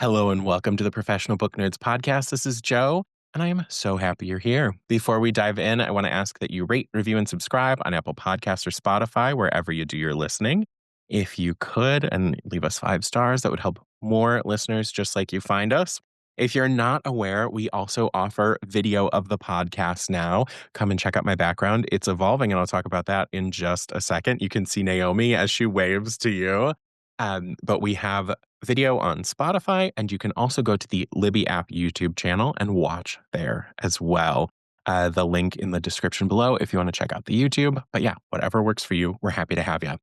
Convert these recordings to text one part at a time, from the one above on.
Hello and welcome to the Professional Book Nerds podcast. This is Joe, and I am so happy you're here. Before we dive in, I want to ask that you rate, review, and subscribe on Apple Podcasts or Spotify, wherever you do your listening. If you could, and leave us 5 stars, that would help more listeners just like you find us. If you're not aware, we also offer video of the podcast now. Come and check out my background. It's evolving, and I'll talk about that in just a second. You can see Naomi as she waves to you. But we have video on Spotify, and you can also go to the Libby app YouTube channel and watch there as well. The link in the description below if you want to check out the YouTube. But yeah, whatever works for you, we're happy to have you.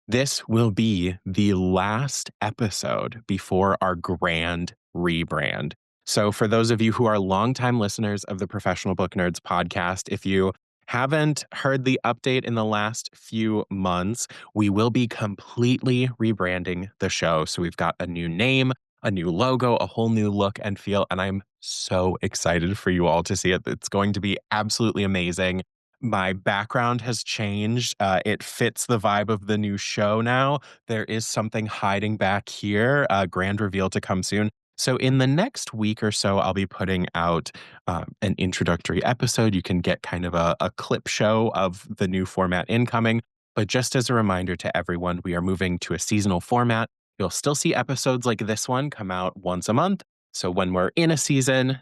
This will be the last episode before our grand rebrand. So, for those of you who are longtime listeners of the Professional Book Nerds podcast, if you haven't heard the update in the last few months, we will be completely rebranding the show. So, we've got a new name, a new logo, a whole new look and feel. And I'm so excited for you all to see it. It's going to be absolutely amazing. My background has changed. It fits the vibe of the new show now. There is something hiding back here. Grand reveal to come soon. So, in the next week or so, I'll be putting out an introductory episode. You can get kind of a clip show of the new format incoming. But just as a reminder to everyone, we are moving to a seasonal format. You'll still see episodes like this one come out once a month. So, when we're in a season,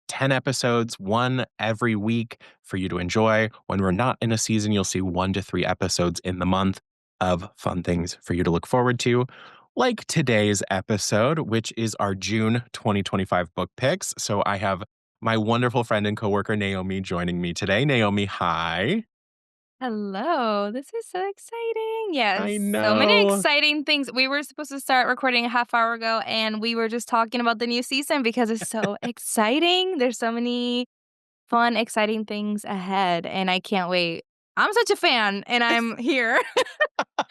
10 episodes, one every week for you to enjoy. When we're not in a season, you'll see 1 to 3 episodes in the month of fun things for you to look forward to. Like today's episode, which is our June 2025 book picks. So I have my wonderful friend and coworker, Naomi, joining me today. Naomi, hi. Hello, this is so exciting. Yes, I so many know. exciting things. We were supposed to start recording a half hour ago, and we were just talking about the new season because it's so exciting. There's so many fun, exciting things ahead, and I can't wait. I'm such a fan, and I'm here. I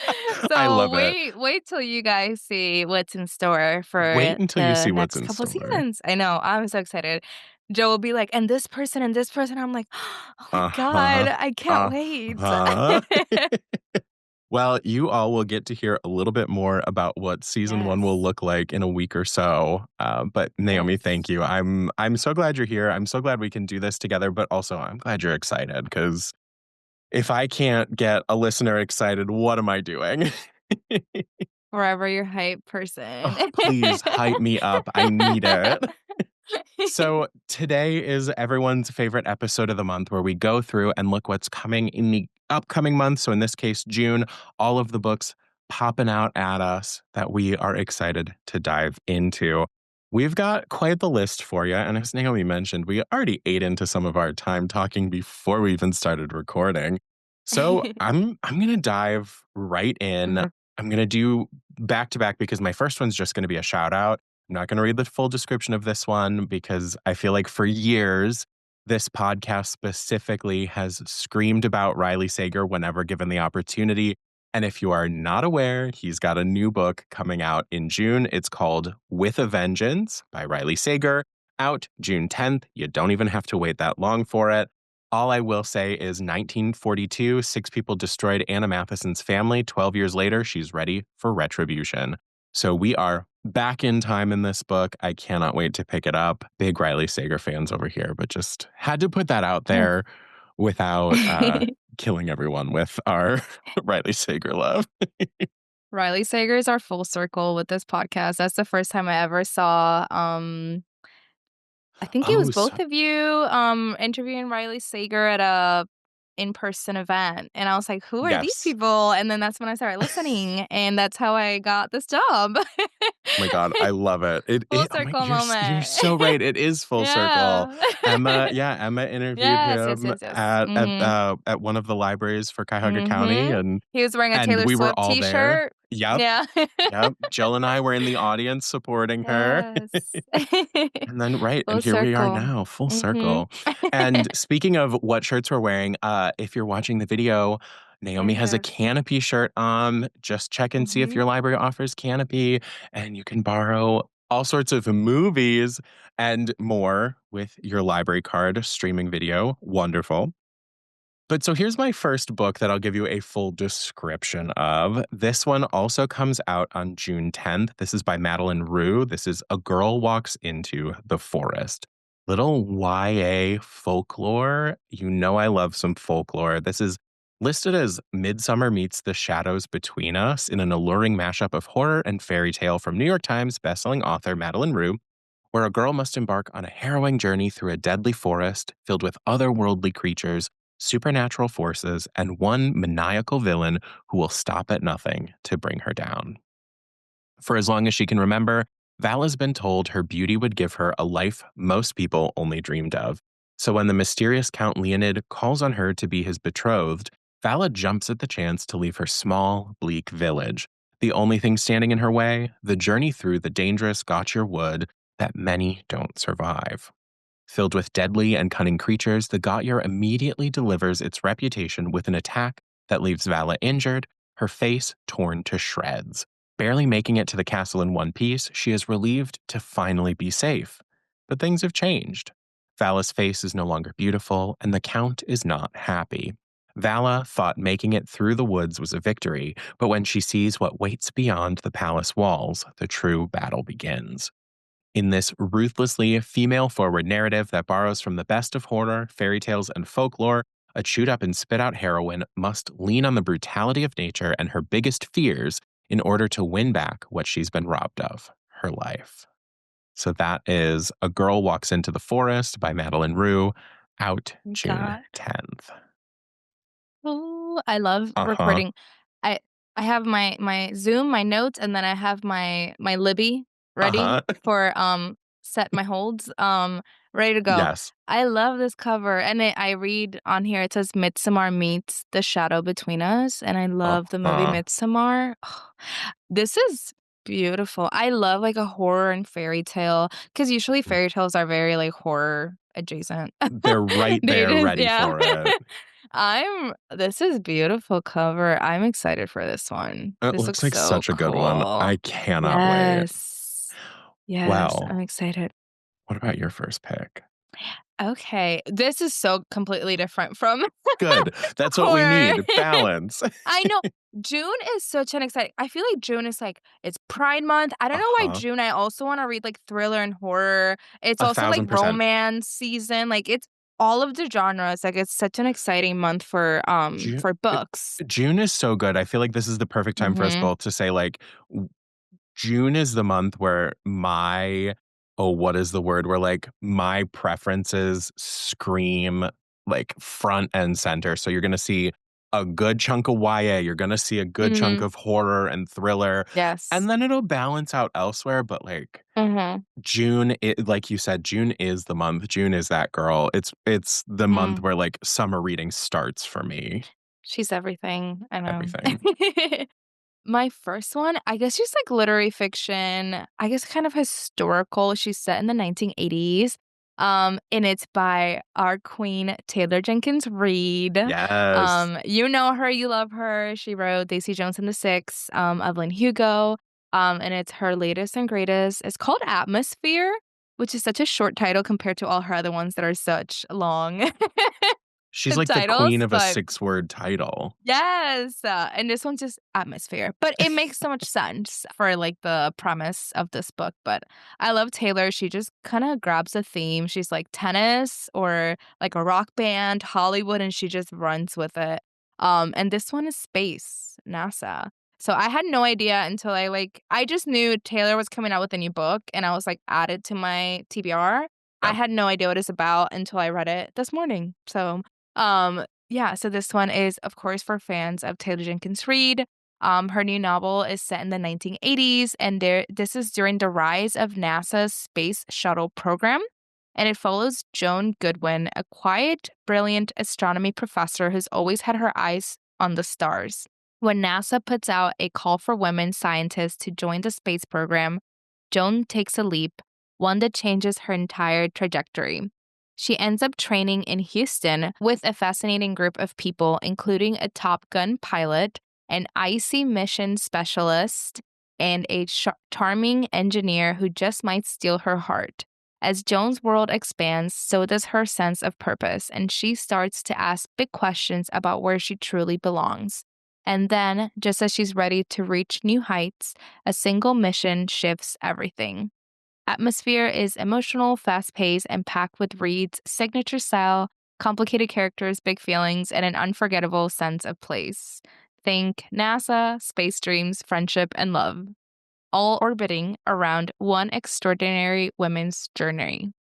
So love it. wait till you guys see what's in store for Wait until you the see what's next in couple store. seasons. I know, I'm so excited. Joe will be like, "And this person and this person." I'm like, "Oh my god, Uh-huh. I can't wait." Uh-huh. Well, you all will get to hear a little bit more about what season one will Yes. look like in a week or so. But Naomi, Yes. thank you. I'm so glad you're here. I'm so glad we can do this together. But also, I'm glad you're excited because if I can't get a listener excited, what am I doing? Forever your hype person. Oh, please hype me up. I need it. So today is everyone's favorite episode of the month where we go through and look what's coming in the upcoming month. So in this case, June, all of the books popping out at us that we are excited to dive into. We've got quite the list for you. And as Naomi mentioned, we already ate into some of our time talking before we even started recording. So I'm gonna dive right in. Mhm. I'm gonna do back to back because my first one's just gonna be a shout out. I'm not going to read the full description of this one because I feel like for years, this podcast specifically has screamed about Riley Sager whenever given the opportunity. And if you are not aware, he's got a new book coming out in June. It's called With a Vengeance by Riley Sager, out June 10th. You don't even have to wait that long for it. All I will say is 1942, 6 people destroyed Anna Matheson's family. 12 years later, she's ready for retribution. So we are back in time in this book. I cannot wait to pick it up. Big Riley Sager fans over here, but just had to put that out Yes. there without killing everyone with our Riley Sager love. Riley Sager is our full circle with this podcast. That's the first time I ever saw, I think it was Oh, both so of you, interviewing Riley Sager at a in-person event, and I was like, "Who are these yes. people?" And then that's when I started listening, and that's how I got this job. My God, I love it. Full Oh my, circle you're moment. so right. It is full circle. Yeah. Emma interviewed Yes, yes, him yes, yes. at Mhm. at one of the libraries for Cuyahoga County, Mhm. He was wearing a and Taylor we were Swift all there. T-shirt. Yep, Yeah. yep. Jill and I were in the audience supporting her. Yes. And then right, and Full here we are circle. now, full Mhm. circle. And speaking of what shirts we're wearing, if you're watching the video, Naomi has a Yes. Canopy shirt on. Just check and see if Mhm. your library offers Canopy, and you can borrow all sorts of movies and more with your library card streaming video. Wonderful. But so here's my first book that I'll give you a full description of. This one also comes out on June 10th. This is by Madeline Rue. This is A Girl Walks into the Forest. Little YA folklore. You know, I love some folklore. This is listed as Midsummer Meets the Shadows Between Us in an alluring mashup of horror and fairy tale from New York Times bestselling author Madeline Rue, where a girl must embark on a harrowing journey through a deadly forest filled with otherworldly creatures, supernatural forces, and one maniacal villain who will stop at nothing to bring her down. For as long as she can remember, Val has been told her beauty would give her a life most people only dreamed of. So when the mysterious Count Leonid calls on her to be his betrothed, Vala jumps at the chance to leave her small, bleak village. The only thing standing in her way, the journey through the dangerous Gotcher Wood that many don't survive. Filled with deadly and cunning creatures, the Gotyer immediately delivers its reputation with an attack that leaves Vala injured, her face torn to shreds. Barely making it to the castle in one piece, she is relieved to finally be safe. But things have changed. Vala's face is no longer beautiful, and the Count is not happy. Vala thought making it through the woods was a victory, but when she sees what waits beyond the palace walls, the true battle begins. In this ruthlessly female forward narrative that borrows from the best of horror, fairy tales, and folklore, a chewed up and spit out heroine must lean on the brutality of nature and her biggest fears in order to win back what she's been robbed of, her life. So that is A Girl Walks into the Forest by Madeline Rue, out June God. 10th. Oh, I love Uh huh. recording. I I have my Zoom, my notes, and then I have my Libby Uh ready huh. for, set my holds, ready to go. Yes. I love this cover, and I read on here, it says Midsommar meets The Shadow Between Us, and I Uh love the movie huh. Midsommar. This is beautiful. I love, like, a horror and fairy tale because usually fairy tales are very, like, horror adjacent. They're right They there just ready yeah. for it. This is beautiful cover. I'm excited for this one. It This looks looks like so such a good one. cool. I cannot wait. Yes. Yes, I'm Well, excited. what about your first pick? Okay, this is so completely different from Good. That's what we horror. need. Balance. I know. June is such an exciting I feel like June is like it's Pride Month. I don't know why Uh-huh. June I also wanna read, like, thriller and horror. It's also, like, 1,000%. romance season, like, it's all of the genres, like, it's such an exciting month Ju for uh, books. June is so good. I feel like this is the perfect time for us Mhm. both to say, like, June is the month where what is the word? Where, like, my preferences scream, like, front and center. So you're gonna see a good chunk of YA, you're gonna see a good chunk Mhm. of horror and thriller, Yes. and then it'll balance out elsewhere, but, like, Mhm. Like you said, June is the month. June is that girl. It's the month Mhm. where, like, summer reading starts for me. She's everything. I know. Everything. My first one, I guess she's like literary fiction, I guess kind of historical. She's set in the 1980s. And it's by our queen, Taylor Jenkins Reid. Yes. You know her, you love her. She wrote Daisy Jones and the Six, Evelyn Hugo. And it's her latest and greatest. It's called Atmosphere, which is such a short title compared to all her other ones that are such long She's like the titles, queen of a but six-word title. yes, and this one's just atmosphere, but it makes so much sense for, like, the premise of this book, but I love Taylor, she just kinda grabs a theme, she's like tennis or, like, a rock band, Hollywood, and she just runs with it, and this one is space, NASA. So I had no idea until I just knew Taylor was coming out with a new book, and I was, like, added to my TBR. I Yep. had no idea what it's about until I read it this morning, so, yeah, so this one is, of course, for fans of Taylor Jenkins Reid. Her new novel is set in the 1980s, and this is during the rise of NASA's space shuttle program. And it follows Joan Goodwin, a quiet, brilliant astronomy professor who's always had her eyes on the stars. When NASA puts out a call for women scientists to join the space program, Joan takes a leap, one that changes her entire trajectory. She ends up training in Houston with a fascinating group of people, including a Top Gun pilot, an icy mission specialist, and a charming engineer who just might steal her heart. As Joan's world expands, so does her sense of purpose, and she starts to ask big questions about where she truly belongs. And then, just as she's ready to reach new heights, a single mission shifts everything. Atmosphere is emotional, fast paced, and packed with Reed's signature style, complicated characters, big feelings, and an unforgettable sense of place. Think NASA, space dreams, friendship, and love, all orbiting around one extraordinary women's journey.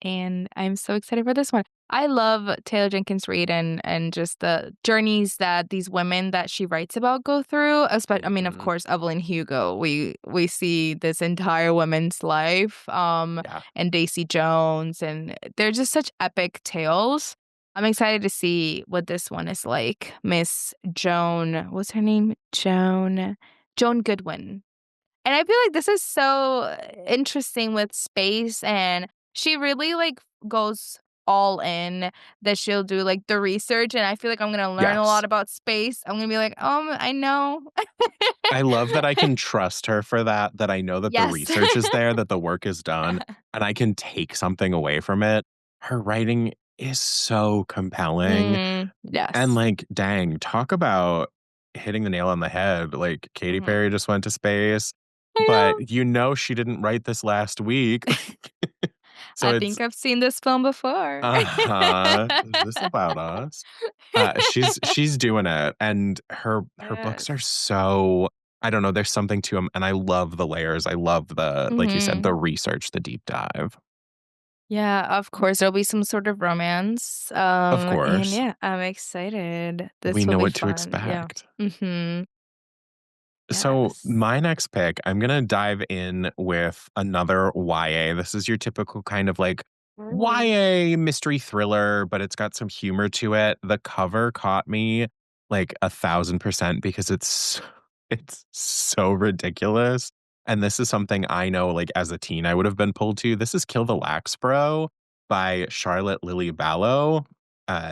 And I'm so excited for this one. I love Taylor Jenkins Reid and just the journeys that these women that she writes about go through. I mean, of Mhm. course, Evelyn Hugo. We see this entire woman's life, Yeah. and Daisy Jones, and they're just such epic tales. I'm excited to see what this one is like. Miss Joan, what's her name? Joan Goodwin. And I feel like this is so interesting with space, and she really, like, goes all in, that she'll do, like, the research, and I feel like I'm gonna learn a lot Yes. about space. I'm gonna be like, I know." I love that I can trust her for that, that I know that the Yes. research is there, that the work is done, and I can take something away from it. Her writing is so compelling. And, Yes. like, dang, talk about hitting the nail on the head. Like, Katy Mhm. Perry just went to space, I know. but she didn't write this last week. So I it's think I've seen this film before. uh-huh. Is this about us? She's doing it, and her books are Yes. so I don't know, there's something to them, and I love the layers. I love the like you said, the Mhm. research, the deep dive. Yeah, of course, there'll be some sort of romance, Of and course, yeah, I'm excited. we This will know be what to fun, yeah. expect. Mhm. So, Yes. my next pick, I'm gonna dive in with another YA. This is your typical kind of like Ooh. YA mystery thriller, but it's got some humor to it. The cover caught me like 1,000% because it's so ridiculous. And this is something I know, like as a teen, I would have been pulled to. This is Kill the Lax Bro by Charlotte Lily Ballow.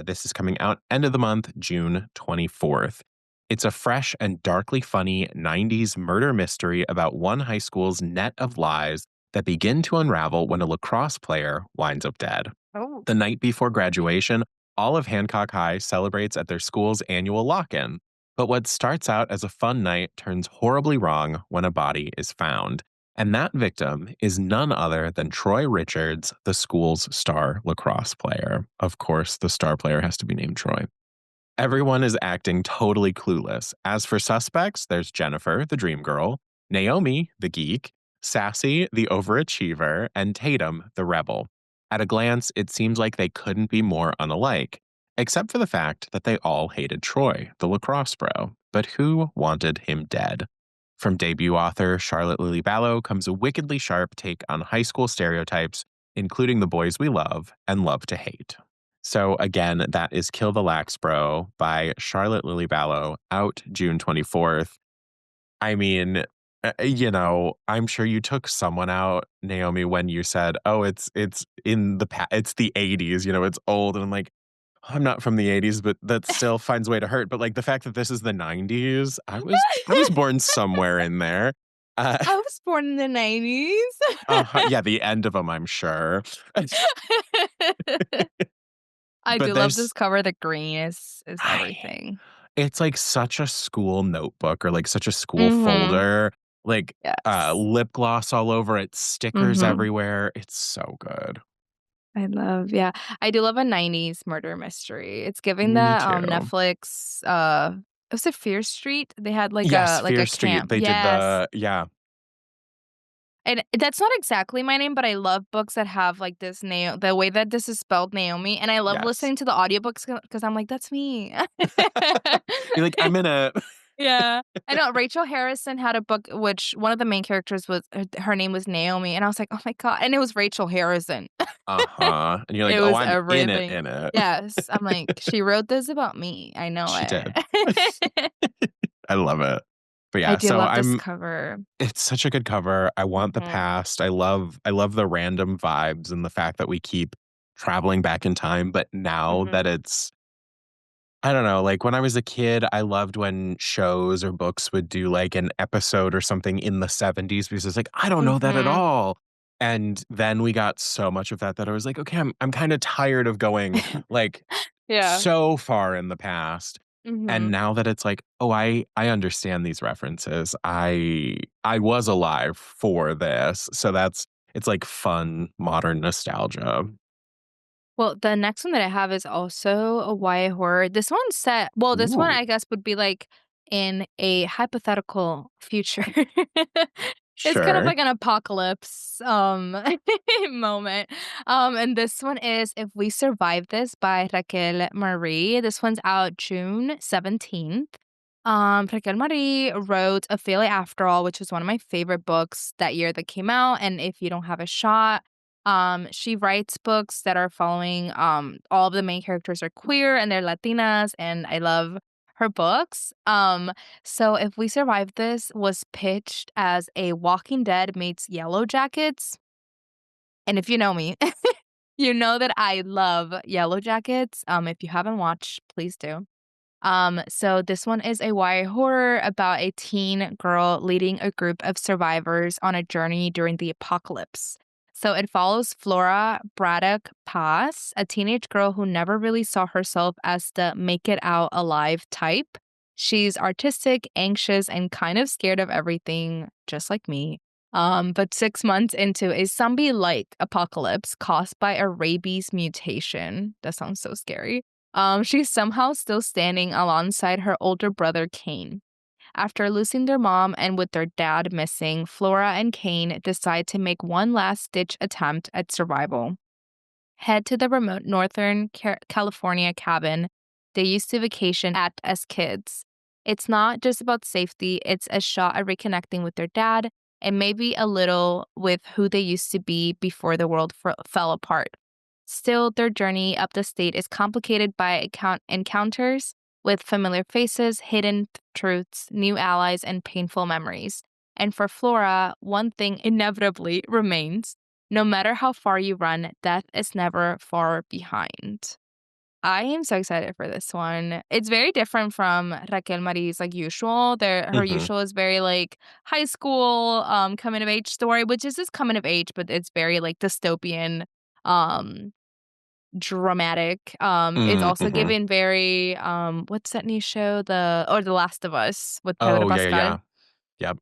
This is coming out end of the month, June 24th. It's a fresh and darkly funny 90s murder mystery about one high school's net of lies that begin to unravel when a lacrosse player winds up dead. Oh. The night before graduation, all of Hancock High celebrates at their school's annual lock in. But what starts out as a fun night turns horribly wrong when a body is found. And that victim is none other than Troy Richards, the school's star lacrosse player. Of course, the star player has to be named Troy. Everyone is acting totally clueless. As for suspects, there's Jennifer, the dream girl, Naomi, the geek, Sassy, the overachiever, and Tatum, the rebel. At a glance, it seems like they couldn't be more unalike, except for the fact that they all hated Troy, the lacrosse bro. But who wanted him dead? From debut author Charlotte Lily Ballow comes a wickedly sharp take on high school stereotypes, including the boys we love and love to hate. So again, that is Kill the Lax Bro by Charlotte Lily Ballow, out June 24th. I mean, I'm sure you took someone out, Naomi, when you said, "Oh, it's in it's the 80s, it's old." And I'm like, I'm not from the 80s, but that still finds a way to hurt. But like the fact that this is the 90s, I was born somewhere in there. Uh, I was born in the 90s. yeah, the end of them, I'm sure. I But do love there's this cover, the green is I everything. It's like such a school notebook or like such a school Mhm. folder, like, Yes. lip gloss all over it, stickers Mhm. everywhere. It's so good. Yeah, I do love a 90s murder mystery. It's giving Me that, too. Netflix, was it Fear Street? They had Yes, like Fear a Street. camp. They did Yes. yeah. And that's not exactly my name, but I love books that have, like, this name the way that this is spelled Naomi, and I love Yes. listening to the audiobooks because I'm like, "That's me." You're like, "I'm in it." Yeah. I know Rachel Harrison had a book which one of the main characters was her name was Naomi, and I was like, "Oh my god," and it was Rachel Harrison. Uh-huh. And you're like, It "Oh, was I'm everything. in it." Yes, I'm like, "She wrote this about me, I know She did. it." I love it. But I yeah, do so love this I'm cover. it's such a good cover. I want the Mhm, past. I love the random vibes and the fact that we keep traveling back in time, but now that mhm, it's I don't know, like when I was a kid, I loved when shows or books would do like an episode or something in the 70s because it's like, I don't know that at mhm. all. And then we got so much of that I was like, "Okay, I'm kinda tired of going, like, Yeah. so far in the past." And Mhm. now that it's like, "Oh, I understand these references. I was alive for this." So it's like fun modern nostalgia. Well, the next one that I have is also a YA horror. This one Ooh, I guess would be like in a hypothetical future. It's kind of sure. like an apocalypse moment. And this one is If We Survive This by Raquel Marie. This one's out June 17th. Raquel Marie wrote A Failure After All, which was one of my favorite books that year that came out. And if you don't have a shot, she writes books that are following all of the main characters are queer and they're Latinas, and I love her books. So If We Survive This was pitched as a Walking Dead meets Yellow Jackets. And if you know me, you know that I love Yellow Jackets. If you haven't watched, please do. So this one is a YA horror about a teen girl leading a group of survivors on a journey during the apocalypse. So it follows Flora Braddock Pass, a teenage girl who never really saw herself as the make it out alive type. She's artistic, anxious, and kind of scared of everything, just like me. But 6 months into a zombie-like apocalypse caused by a rabies mutation. That sounds so scary. She's somehow still standing alongside her older brother Kane. After losing their mom and with their dad missing, Flora and Kane decide to make one last ditch attempt at survival. Head to the remote northern California cabin they used to vacation at as kids. It's not just about safety, it's a shot at reconnecting with their dad and maybe a little with who they used to be before the world fell apart. Still, their journey up the state is complicated by encounters with familiar faces, hidden truths, new allies, and painful memories. And for Flora, one thing inevitably remains. No matter how far you run, death is never far behind. I am so excited for this one. It's very different from Raquel Marie's like usual. Her Mhm. usual is very like high school coming of age story, which is just coming of age, but it's very like dystopian, um, dramatic. It's also Mhm. given very what's that new show? The Last of Us with Pedro Oh, yeah, yeah, Pascal. yeah. Yep.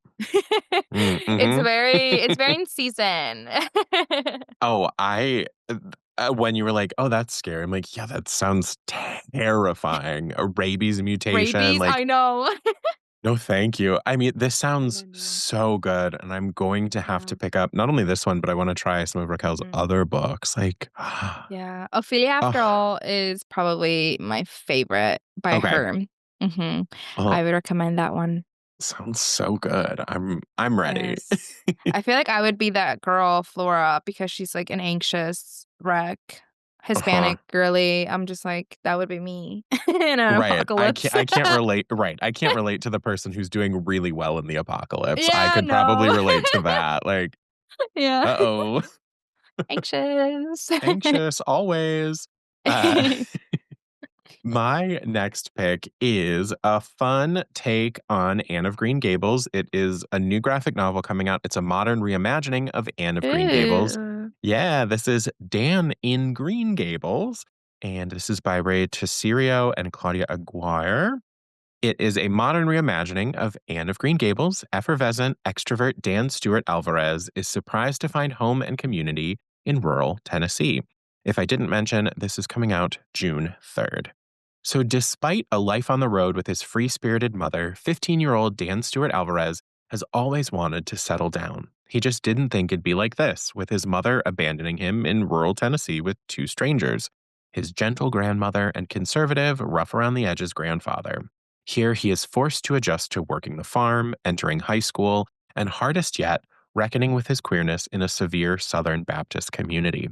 Mhm. It's very in season. Oh, when you were like, "Oh, that's scary." I'm like, "Yeah, that sounds terrifying." A rabies mutation, Rabies, like, I know. no, thank you. I mean, this I sounds know. so good, and I'm going to have Yeah. to pick up not only this one, but I wanna try some of Raquel's Mhm. other books, like, Yeah. Ophelia After oh, All is probably my favorite by okay. her. Mhm. Well, I would recommend that one. sounds so good. I'm ready. Yes. I feel like I would be that girl, Flora, because she's like an anxious wreck, Uh-huh. Hispanic girly. I'm just like, that would be me in an Right. apocalypse. I can't relate right. I can't relate to the person who's doing really well in the apocalypse. I Yeah, could probably no. relate to that, like, Yeah. "Uh-oh, Anxious. anxious always." Uh My next pick is a fun take on Anne of Green Gables. It is a new graphic novel coming out. It's a modern reimagining of Anne of Green Gables. Ooh. Yeah, this is Dan in Green Gables, and this is by Ray Tessirio and Claudia Aguirre. It is a modern reimagining of Anne of Green Gables. Effervescent extrovert Dan Stewart Alvarez is surprised to find home and community in rural Tennessee. If I didn't mention, this is coming out June 3rd. So, despite a life on the road with his free spirited mother, 15-year-old Dan Stewart Alvarez has always wanted to settle down. He just didn't think it'd be like this, with his mother abandoning him in rural Tennessee with two strangers, his gentle grandmother and conservative, rough around the edges grandfather. Here, he is forced to adjust to working the farm, entering high school, and hardest yet, reckoning with his queerness in a severe Southern Baptist community.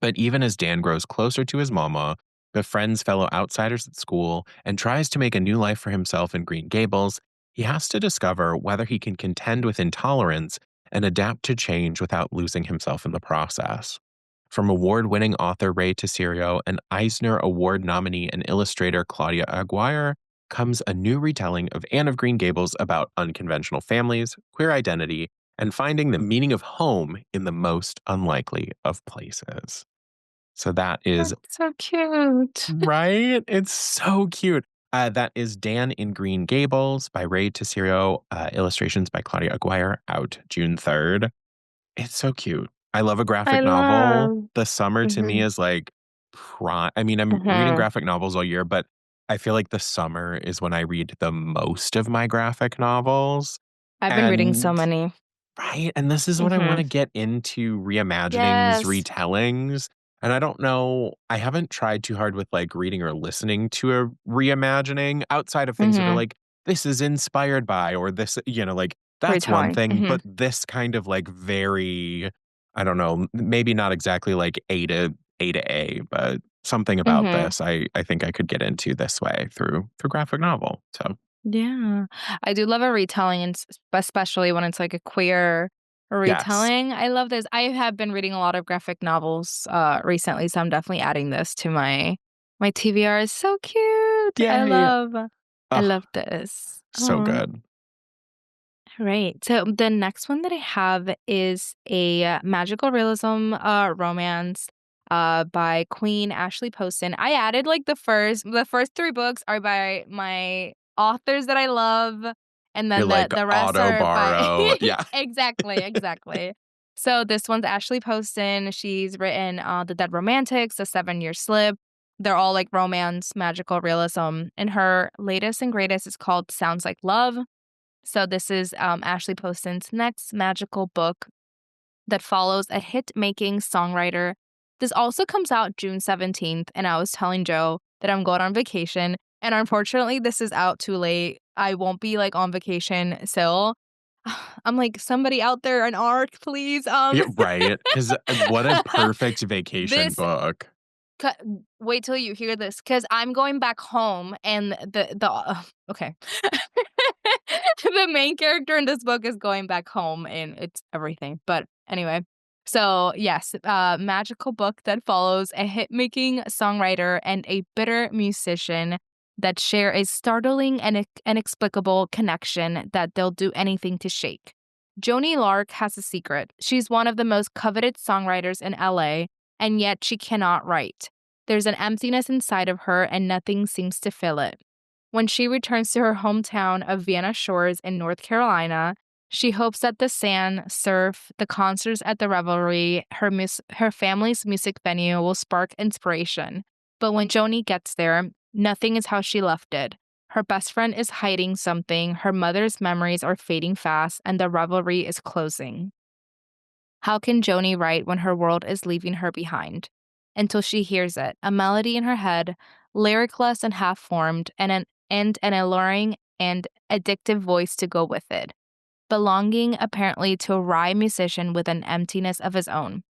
But even as Dan grows closer to his mama, befriends fellow outsiders at school, and tries to make a new life for himself in Green Gables, he has to discover whether he can contend with intolerance and adapt to change without losing himself in the process. From award winning author Ray Tessirio and Eisner Award nominee and illustrator Claudia Aguirre comes a new retelling of Anne of Green Gables about unconventional families, queer identity, and finding the meaning of home in the most unlikely of places. So that is That's so cute. right. It's so cute. That is Dan in Green Gables by Ray Tessero, illustrations by Claudia Aguirre, out June 3rd. It's so cute. I love a I graphic novel. love. The summer to me Mhm, is like prime. I mean, I'm reading mhm. graphic novels all year, but I feel like the summer is when I read the most of my graphic novels. I've been reading so And many. right, and this is what I wanna Mhm. get into reimaginings, Yes. retellings, and I don't know, I haven't tried too hard with, like, reading or listening to a reimagining outside of things that are Mhm. like, "This is inspired by," or this like, that's one Retelling. thing, Mhm, but this kind of, like, very I don't know, maybe not exactly like A to A, but something about mhm. this I think I could get into this way through graphic novel, so, Yeah. I do love a retelling, and especially when it's, like, a queer yes. retelling. I love this. I have been reading a lot of graphic novels, recently, so I'm definitely adding this to my TBR. It's so cute. Yay. I Ugh, love this. so Aw. good. Right. So the next one that I have is a magical realism romance by Queen Ashley Poston. I added like the first three books are by my authors that I love, and You're then the like, the rest auto are by borrow. Yeah. exactly. So this one's Ashley Poston. She's written The Dead Romantics, The 7 Year Slip. They're all like romance, magical realism. And her latest and greatest is called Sounds Like Love. So this is Ashley Poston's next magical book that follows a hit-making songwriter. This also comes out June 17th, and I was telling Joe that I'm going on vacation, and unfortunately, this is out too late. I won't be like on vacation still. I'm like, somebody out there, an ARC, please. Yeah, right. Because what a perfect vacation This book. wait till you hear this, because 'cause I'm going back home and okay. The main character in this book is going back home, and it's everything, but anyway. So, yes, magical book that follows a hit-making songwriter and a bitter musician that share a startling and inexplicable connection that they'll do anything to shake. Joni Lark has a secret. She's one of the most coveted songwriters in LA, and yet she cannot write. There's an emptiness inside of her, and nothing seems to fill it. When she returns to her hometown of Vienna Shores in North Carolina, she hopes that the sand, surf, the concerts at the Revelry, her family's music venue will spark inspiration. But when Joni gets there, nothing is how she left it. Her best friend is hiding something, her mother's memories are fading fast, and the Revelry is closing. How can Joni write when her world is leaving her behind? Until she hears it, a melody in her head, lyricless and half formed, and an alluring and addictive voice to go with it, belonging apparently to a wry musician with an emptiness of his own.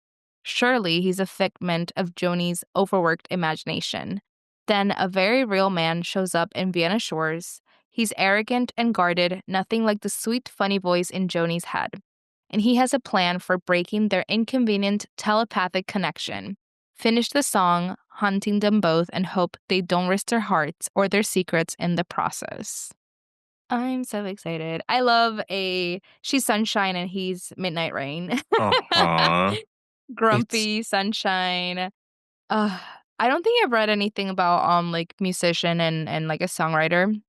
Surely he's a figment of Joni's overworked imagination. Then a very real man shows up in Vienna Shores. He's arrogant and guarded, nothing like the sweet, funny voice in Joni's head. And he has a plan for breaking their inconvenient telepathic connection. Finish the song, haunting them both, and hope they don't risk their hearts or their secrets in the process. I'm so excited. I love a she's sunshine and he's midnight rain. Uh-huh. It's Grumpy sunshine. Ugh, I don't think I've read anything about like musician and like a songwriter.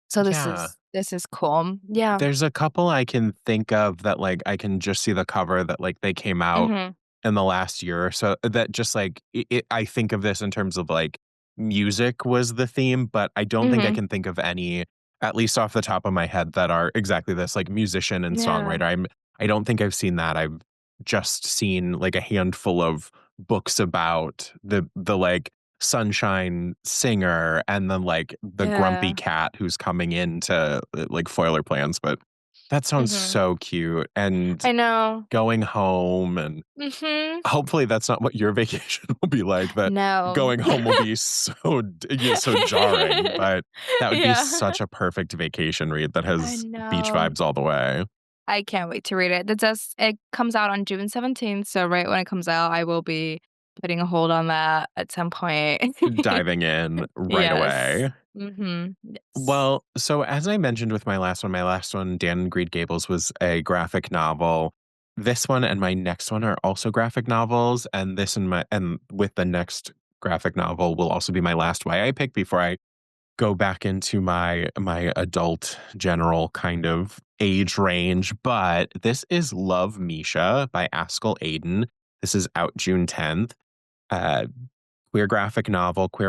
So this yeah. is this is cool. Yeah. There's a couple I can think of that, like, I can just see the cover that, like, they came out Mhm. in the last year or so that just, like, I think of this in terms of, like, music was the theme, but I don't think I Mhm. can think of any, at least off the top of my head, that are exactly this, like, musician and Yeah. songwriter. I don't think I've seen that. I've just seen, like, a handful of books about like, sunshine singer and then, like, the grumpy Yeah. cat who's coming in to, like, foil her plans, but that sounds Mhm. so cute, and I know. going home and Mhm. hopefully that's not what your vacation will be like, that No. going home will be so jarring, but that would be Yeah. such a perfect vacation read that I has beach know. vibes all the way. I can't wait to read it. It comes out on June 17th, so right when it comes out, I will be putting a hold on that at some point. Diving in right Yes. away. Yes. Well, so as I mentioned with my last one, Dan and Green Gables, was a graphic novel. This one and my next one are also graphic novels, and this and with the next graphic novel will also be my last YA pick before I go back into my adult general kind of age range. But this is Love Misha by Askell Aiden. This is out June 10th. Uh, queer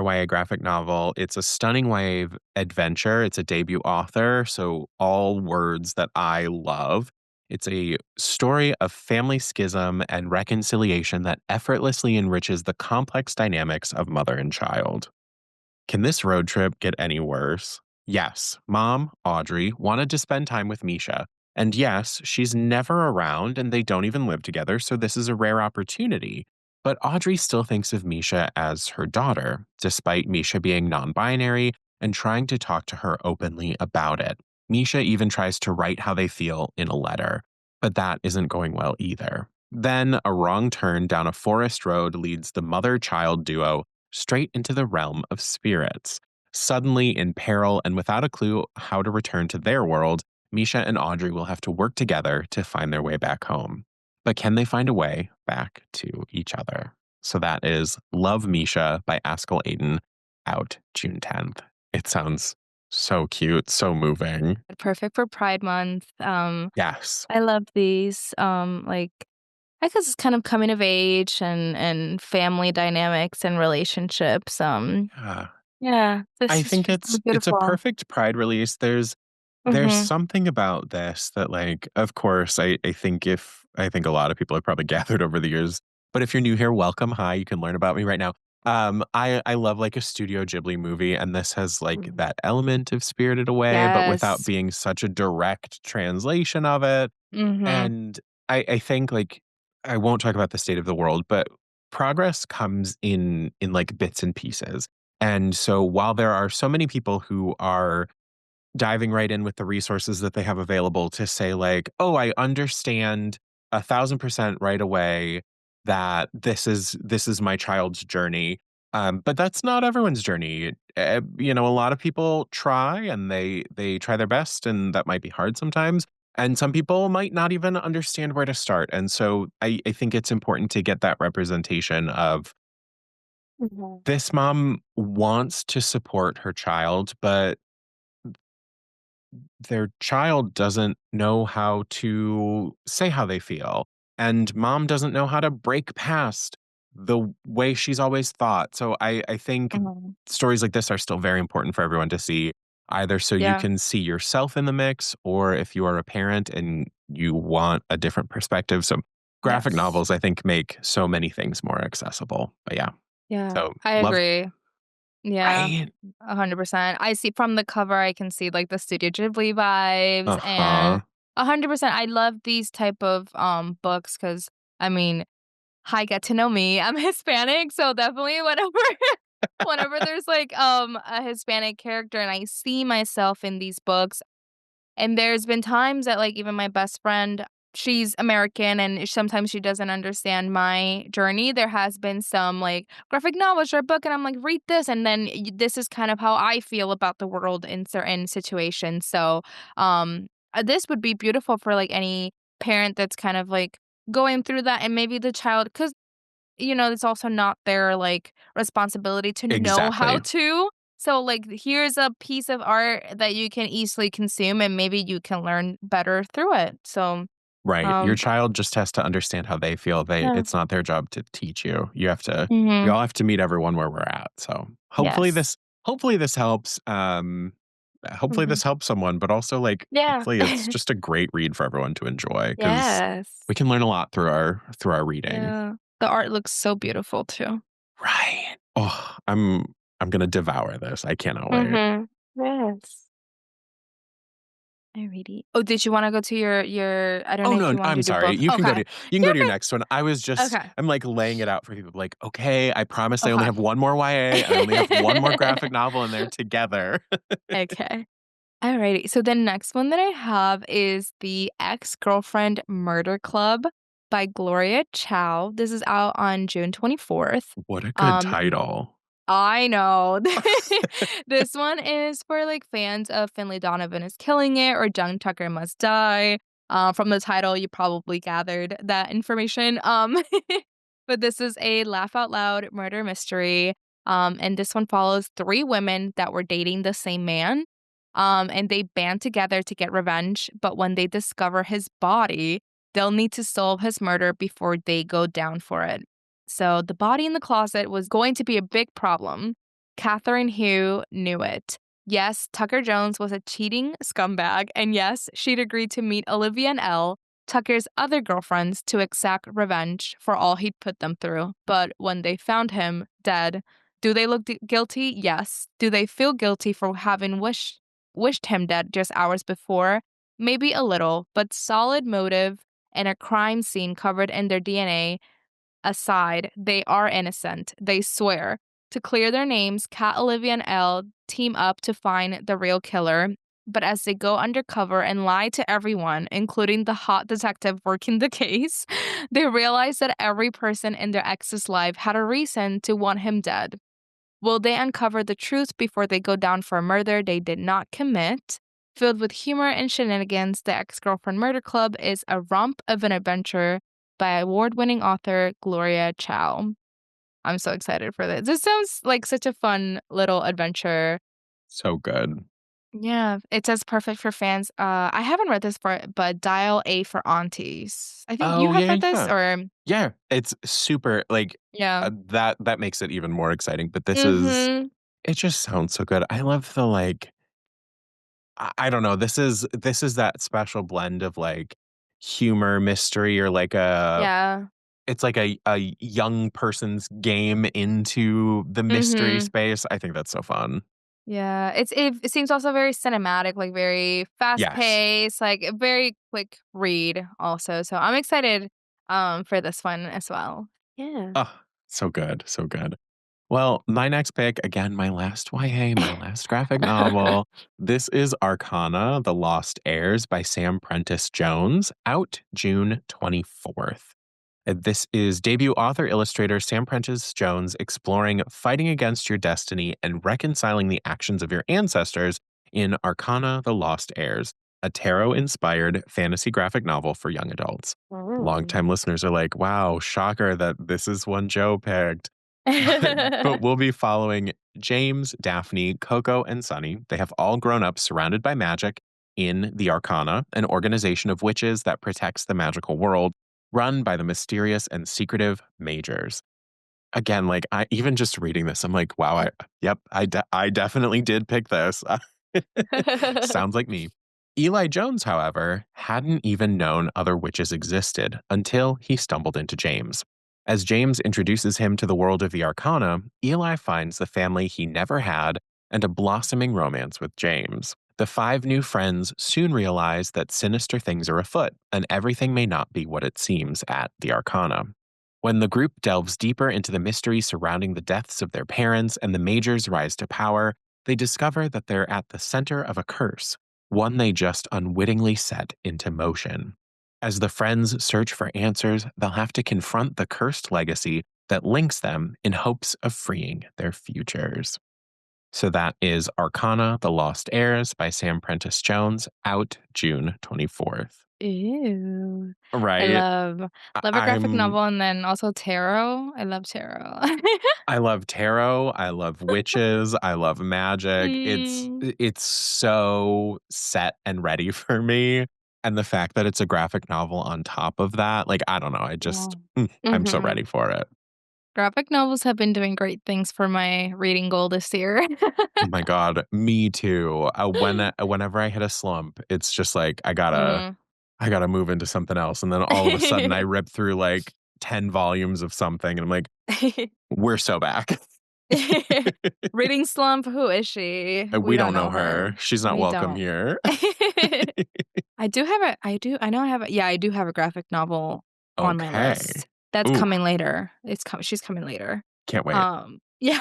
YA graphic novel. It's a stunning YA adventure. It's a debut author, so all words that I love. It's a story of family schism and reconciliation that effortlessly enriches the complex dynamics of mother and child. Can this road trip get any worse? Yes, mom, Audrey, wanted to spend time with Misha. And yes, she's never around and they don't even live together, so this is a rare opportunity. But Audrey still thinks of Misha as her daughter, despite Misha being non binary and trying to talk to her openly about it. Misha even tries to write how they feel in a letter, but that isn't going well either. Then a wrong turn down a forest road leads the mother child duo straight into the realm of spirits. Suddenly in peril and without a clue how to return to their world, Misha and Audrey will have to work together to find their way back home. But can they find a way back to each other? So that is Love Misha by Askell Aiden, out June 10th. It sounds so cute, so moving. Perfect for Pride Month. Yes. I love these. I guess it's kind of coming of age and family dynamics and relationships. Yeah. Yeah, this I is think really it's a beautiful. perfect Pride release. There's Mhm. something about this that, like, of course, I think a lot of people have probably gathered over the years, but if you're new here, welcome. Hi, you can learn about me right now. I love like a Studio Ghibli movie, and this has like Mm. that element of Spirited Away, but without Yes. being such a direct translation of it. Mhm. And I think like I won't talk about the state of the world, but progress comes in like bits and pieces. And so while there are so many people who are diving right in with the resources that they have available to say like, "Oh, I understand 1,000% right away that this is my child's journey." But that's not everyone's journey. A lot of people try and they try their best, and that might be hard sometimes. And some people might not even understand where to start. And so I think it's important to get that representation of Mhm. this mom wants to support her child, but their child doesn't know how to say how they feel. And mom doesn't know how to break past the way she's always thought. So I think Mhm. stories like this are still very important for everyone to see, either so you Yeah. can see yourself in the mix, or if you are a parent and you want a different perspective. So graphic Yes. novels, I think, make so many things more accessible. But yeah, Yeah. so I love, agree. Yeah. right? 100%. I see from the cover, I can see, like, the Studio Ghibli vibes, Uh and huh. 100%, I love these type of, books because I mean, hi, get to know me. I'm Hispanic, so definitely whenever there's, like, a Hispanic character and I see myself in these books, and there's been times that, like, even my best friend, she's American, and sometimes she doesn't understand my journey. There has been some, like, graphic novels or book, and I'm like, "Read this," and then this is kind of how I feel about the world in certain situations. So, this would be beautiful for, like, any parent that's kind of, like, going through that, and maybe the child, because it's also not their, like, responsibility to know how Exactly. to. So, like, here's a piece of art that you can easily consume, and maybe you can learn better through it. So, Right. Your um child just has to understand how they feel. yeah. It's not their job to teach you. We Mhm. all have to meet everyone where we're at. So Yes. hopefully this helps. Hopefully Mhm. this helps someone, but also like Yeah. hopefully it's just a great read for everyone to enjoy because Yes. we can learn a lot through our reading. Yeah. The art looks so beautiful too. Right. Oh, I'm gonna devour this. I cannot wait. Mhm. Yes. Alrighty. Oh, did you wanna go to your I don't Oh, know if no, you wanted I'm to do sorry. both. You can go Okay. to you can go You're to your good. next one. Okay. I'm, like, laying it out for people, like, "Okay, I promise I only Okay. have one more YA, and I only have one more graphic novel in there together." Okay. Alrighty. So the next one that I have is The Ex-Girlfriend Murder Club by Gloria Chow. This is out on June 24th. What a good Um, title. I know. This one is for, like, fans of Finley Donovan is Killing It or Young Tucker Must Die. From the title, you probably gathered that information. But this is a laugh out loud murder mystery. And this one follows 3 women that were dating the same man. And they band together to get revenge, but when they discover his body, they'll need to solve his murder before they go down for it. So the body in the closet was going to be a big problem. Catherine Hugh knew it. Yes, Tucker Jones was a cheating scumbag, and yes, she'd agreed to meet Olivia and Elle, Tucker's other girlfriends, to exact revenge for all he'd put them through. But when they found him dead, do they look guilty? Yes. Do they feel guilty for having wished him dead just hours before? Maybe a little, but solid motive and a crime scene covered in their DNA aside, they are innocent, they swear. To clear their names, Kat, Olivia, and Elle team up to find the real killer. But as they go undercover and lie to everyone, including the hot detective working the case, they realize that every person in their ex's life had a reason to want him dead. Will they uncover the truth before they go down for a murder they did not commit? Filled with humor and shenanigans, The Ex Girlfriend Murder Club is a romp of an adventure by award winning author Gloria Chow. I'm so excited for this. This sounds like such a fun little adventure. So good. Yeah, it says perfect for fans. I haven't read this part, but Dial A for Aunties. I think you Oh, have yeah, read this, yeah. or Yeah, it's super, like, yeah. that makes it even more exciting, but this is Mm-hmm. it just sounds so good. I love the, like I don't know, this is that special blend of, like, humor, mystery, or, like, Yeah. it's like a young person's game into the mystery Mm-hmm. space. I think that's so fun. Yeah, it seems also very cinematic, like, very Yes. fast-paced, like, a very quick read also, so I'm excited, for this one as well. Yeah. Oh, so good, so good. Well, my next pick, again, my last YA, my last graphic novel. This is Arcana: The Lost Heirs by Sam Prentice Jones, out June 24th. This is debut author illustrator Sam Prentice Jones exploring fighting against your destiny and reconciling the actions of your ancestors in Arcana: The Lost Heirs, a tarot inspired fantasy graphic novel for young adults. Ooh. Longtime listeners are like, wow, shocker that this is one Joe picked. But we'll be following James, Daphne, Coco, and Sunny. They have all grown up surrounded by magic in the Arcana, an organization of witches that protects the magical world, run by the mysterious and secretive Majors. Again, like I even just reading this, I'm like, wow, I definitely did pick this. Sounds like me. Eli Jones, however, hadn't even known other witches existed until he stumbled into James. As James introduces him to the world of the Arcana, Eli finds the family he never had and a blossoming romance with James. The 5 new friends soon realize that sinister things are afoot, and everything may not be what it seems at the Arcana. When the group delves deeper into the mystery surrounding the deaths of their parents and the Majors' rise to power, they discover that they're at the center of a curse, one they just unwittingly set into motion. As the friends search for answers, they'll have to confront the cursed legacy that links them in hopes of freeing their futures. So that is Arcana: The Lost Heirs by Sam Prentice Jones, out June 24th. Ew. I Right? love a graphic I'm novel and then also tarot. I love tarot. I love tarot, I love witches, I love magic. Mm. It's so set and ready for me, and the fact that it's a graphic novel on top of that, like, I don't know, Yeah. I'm so Mhm. ready for it. Graphic novels have been doing great things for my reading goal this year. Oh my god, me too. Whenever I hit a slump, it's just like, Mm. I gotta move into something else, and then all of a sudden I rip through, like, 10 volumes of something, and I'm like, "We're so back." Reading slump, who is she? We We don't don't know know her. her. She's not We welcome don't. here. I know I have a yeah, I do have a graphic novel on my list. Okay. That's Ooh, coming later. She's coming later. can't wait. Yeah.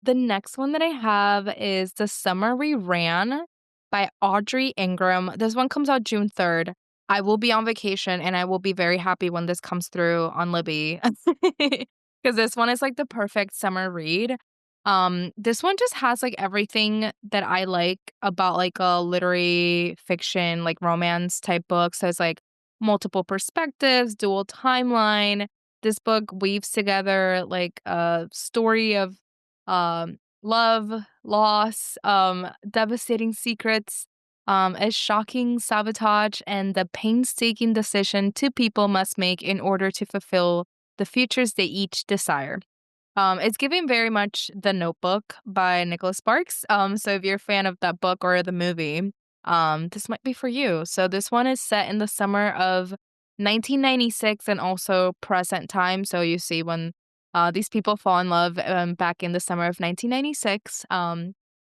The next one that I have is The Summer We Ran by Audrey Ingram. This one comes out June 3rd. I will be on vacation, and I will be very happy when this comes through on Libby. Because this one is, like, the perfect summer read. This one just has, like, everything that I like about, like, a literary fiction, like, romance type book. So it's, like, multiple perspectives, dual timeline. This book weaves together, like, a story of, love, loss, devastating secrets, a shocking sabotage, and the painstaking decision two people must make in order to fulfill the futures they each desire. It's giving very much The Notebook by Nicholas Sparks. So if you're a fan of that book or the movie, this might be for you. So this one is set in the summer of 1996 and also present time. So you see when these people fall in love back in the summer of 1996.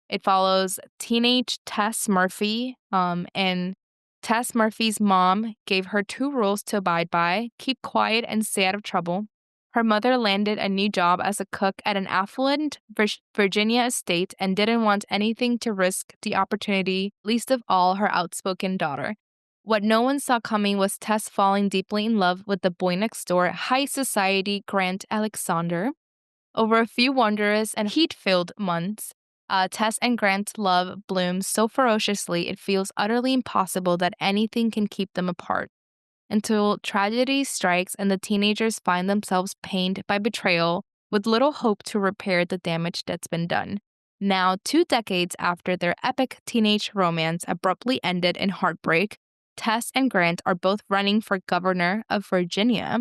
It follows teenage Tess Murphy, and Tess Murphy's mom gave her two rules to abide by: keep quiet and stay out of trouble. Her mother landed a new job as a cook at an affluent Virginia estate and didn't want anything to risk the opportunity, least of all her outspoken daughter. What no one saw coming was Tess falling deeply in love with the boy next door, high society Grant Alexander. Over a few wondrous and heat filled months, Tess and Grant's love blooms so ferociously it feels utterly impossible that anything can keep them apart until tragedy strikes and the teenagers find themselves pained by betrayal with little hope to repair the damage that's been done. Now, 2 decades after their epic teenage romance abruptly ended in heartbreak, Tess and Grant are both running for governor of Virginia,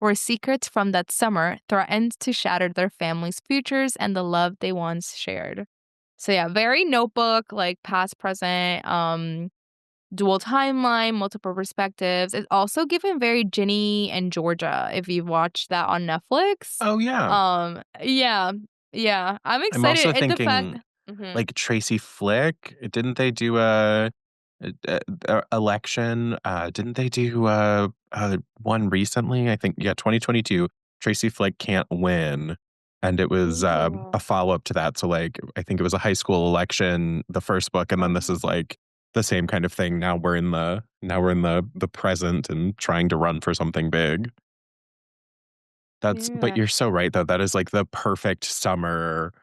where secrets from that summer threatened to shatter their family's futures and the love they once shared. So yeah, very notebook, like past, present, dual timeline, multiple perspectives. It's also given very Ginny and Georgia, if you've watched that on Netflix. Oh, yeah. Yeah, yeah. I'm I'm excited also at the fact. thinking, Mhm. like, Tracy Flick, didn't they do a election? Didn't they do one recently? I think, yeah, 2022. Tracy Flick Can't Win, and it was Ooh. a follow up to that. So, like, I think it was a high school election, the first book, and then this is Oh, like the same kind of thing. Now we're in the present and trying to run for something big. But yeah. you're so right though. That is like the perfect summer,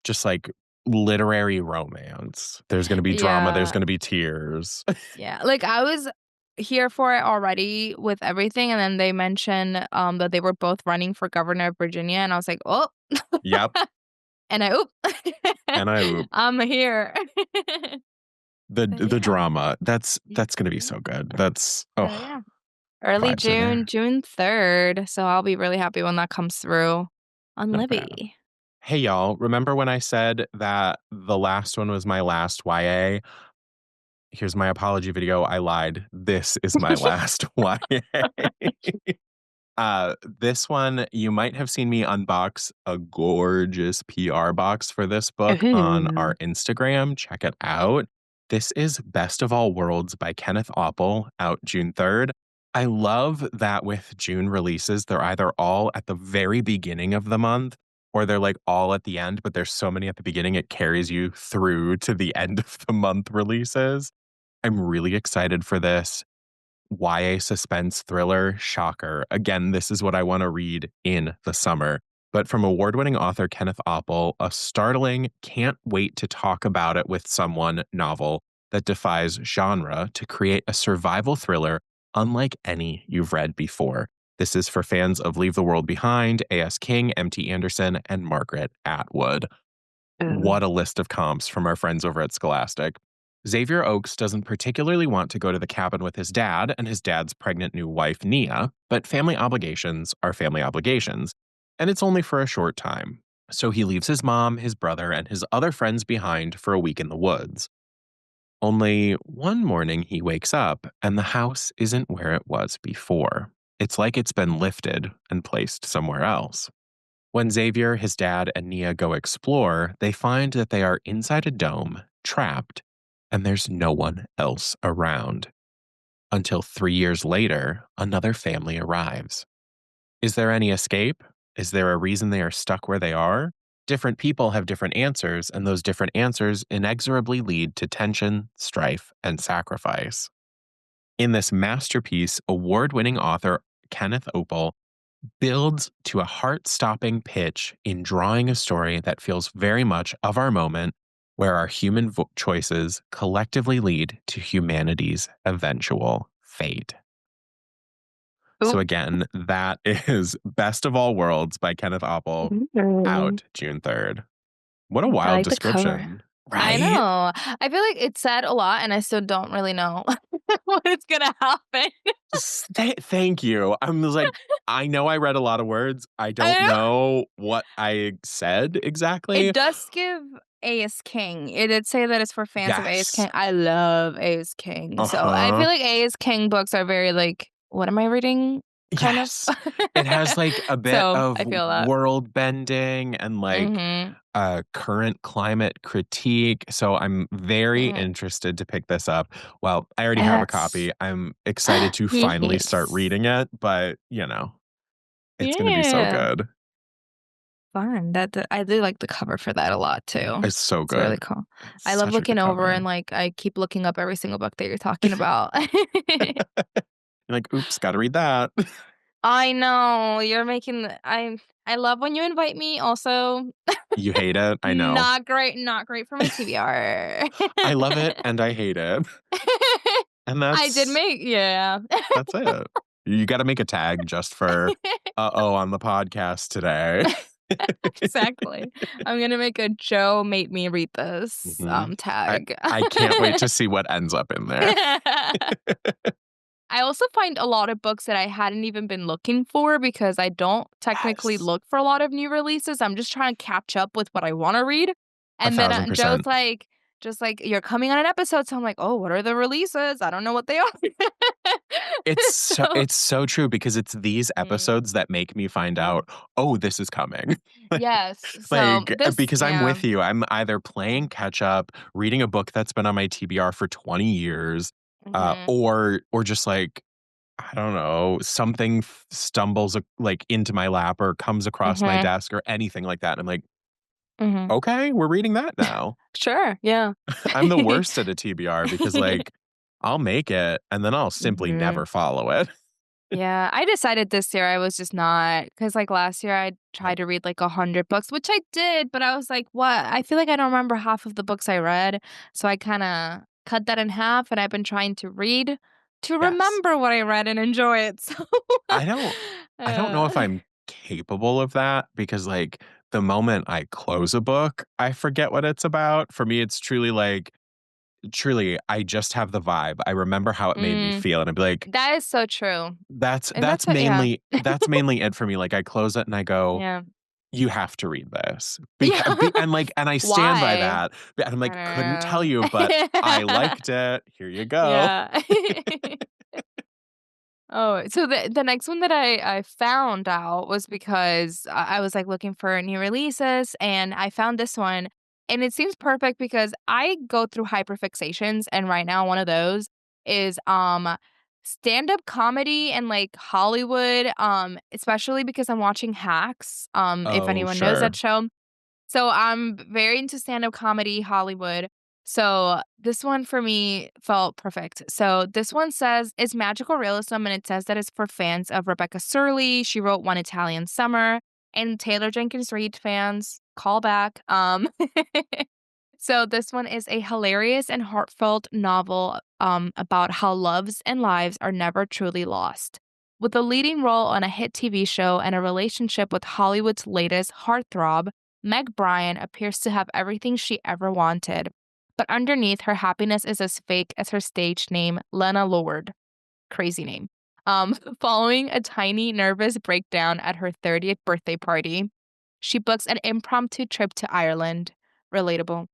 just like literary romance. There's gonna be drama, there's Yeah, gonna be tears. yeah. Like, I was here for it already with everything, and then they mentioned, that they were both running for governor of Virginia, and I was like, "Oh," Yep, and I oop. and I oop. I'm here. But The yeah. drama, that's gonna be Mhm. so good. That's So oh, yeah. Early vibes are June, there. June 3rd, so I'll be really happy when that comes through on Not bad. Libby. Hey, y'all, remember when I said that the last one was my last YA? Here's my apology video. I lied. This is my last YA. This one, you might have seen me unbox a gorgeous PR box for this book on Ooh. our Instagram. Check it out. This is Best of All Worlds by Kenneth Opple, out June 3rd. I love that with June releases, they're either all at the very beginning of the month or they're like all at the end, but there's so many at the beginning, it carries you through to the end of the month releases. I'm really excited for this. YA suspense thriller, shocker. Again, this is what I want to read in the summer. But from award winning author Kenneth Opple, a startling, can't wait to talk about it with someone novel that defies genre to create a survival thriller unlike any you've read before. This is for fans of Leave the World Behind, A.S. King, M.T. Anderson, and Margaret Atwood. Ooh. What a list of comps from our friends over at Scholastic. Xavier Oakes doesn't particularly want to go to the cabin with his dad and his dad's pregnant new wife, Nia, but family obligations are family obligations, and it's only for a short time. So he leaves his mom, his brother, and his other friends behind for a week in the woods. Only one morning he wakes up and the house isn't where it was before. It's like it's been lifted and placed somewhere else. When Xavier, his dad, and Nia go explore, they find that they are inside a dome, trapped, and there's no one else around. Until 3 years later, another family arrives. Is there any escape? Is there a reason they are stuck where they are? Different people have different answers, and those different answers inexorably lead to tension, strife, and sacrifice. In this masterpiece, award winning author Kenneth Opel builds to a heart-stopping pitch in drawing a story that feels very much of our moment, where our human choices collectively lead to humanity's eventual fate. So Oop. again, that is Best of All Worlds by Kenneth Apple, Mm. out June 3rd. What a I wild like the cover. description, I right? know. I feel like it said a lot, and I still don't really know what is gonna happen. Thank you. I was like, I know I read a lot of words. I don't I know. know what I said It exactly. does give A King. It did say that it's for fans of A Yes. King. I love A King. So I feel Uh-huh. like A King books are very like, what am I reading? Kind of. Yes. It has, like, a bit So of I feel that. world bending and, like, Mhm. current climate critique, so I'm very Mhm. interested to pick this up. Well, I already And have a that's copy. I'm excited to finally start yes. reading it, but, it's gonna be so Yeah. good. Fun. That I do like the cover for that a lot too. It's so It's really good. cool. It's I love such a looking good over cover. and, like, I keep looking up every single book that you're talking about. You're like, "Oops, gotta read that." I know, you're making I love when you invite me, also You hate it? I know. not great for my TBR. I love it and I hate it. And I did make yeah. that's it. You gotta make a tag just for, "Uh-oh, on the podcast today." Exactly. I'm gonna make a "Joe made me read this," Mhm. I tag. I can't wait to see what ends up in there. I also find a lot of books that I hadn't even been looking for because I don't technically Yes. look for a lot of new releases. I'm just trying to catch up with what I wanna read. And then, Joe's 1,000%. like just like, "You're coming on an episode," so I'm like, "Oh, what are the releases? I don't know what they are." So It's so true because it's these mm, episodes that make me find mhm. out, "Oh, this is coming." Yes, so this Because I'm yeah. with you. I'm either Mhm, playing catch up, reading a book that's been on my TBR for 20 years, mhm, or just, like, I don't know, something stumbles, like, into my lap or comes across my mhm, desk or anything like that. I'm like, mhm. "Okay, we're reading that now." Sure, yeah. I'm the worst at a TBR because, like, I'll make it, and then I'll simply Mhm. never follow it. Yeah, I decided this year I was just not because like, last year, I Yep. tried to read, like, 100 books, which I did, but I was like, "What?" I feel like I don't remember half of the books I read, so I kinda cut that in half, and I've been trying to read to Yes. remember what I read and enjoy it, so I don't I don't know if uh, I'm capable of that because, like, the moment I close a book, I forget what it's about. For me, it's truly, like truly, I just have the vibe. I remember how it made me mm, feel, and I'd be like, that is so true, "That's and that's that's what yeah. mainly that's mainly it for me." Like, I close it and I go, Yeah. "You have to read this." Yeah. And I stand by Why? that, and I'm I like, "Couldn't tell you, but I don't know. liked it. Here you go." Yeah. Oh, so the next one that I found out was because I was, like, looking for new releases, and I found this one, and it seems perfect because I go through hyperfixations, and right now one of those is, stand-up comedy and, like, Hollywood, especially because I'm watching Hacks, if Oh, anyone knows that sure. show. So I'm very into stand-up comedy, Hollywood. So this one for me felt perfect. So this one says it's magical realism, and it says that it's for fans of Rebecca Surley. She wrote One Italian Summer, and Taylor Jenkins Reid fans call back. So this one is a hilarious and heartfelt novel about how loves and lives are never truly lost. With a leading role on a hit TV show and a relationship with Hollywood's latest heartthrob, Meg Bryan appears to have everything she ever wanted. But underneath, her happiness is as fake as her stage name, Lena Lord. Crazy name. Following a tiny, nervous breakdown at her 30th birthday party, she books an impromptu trip to Ireland. Relatable.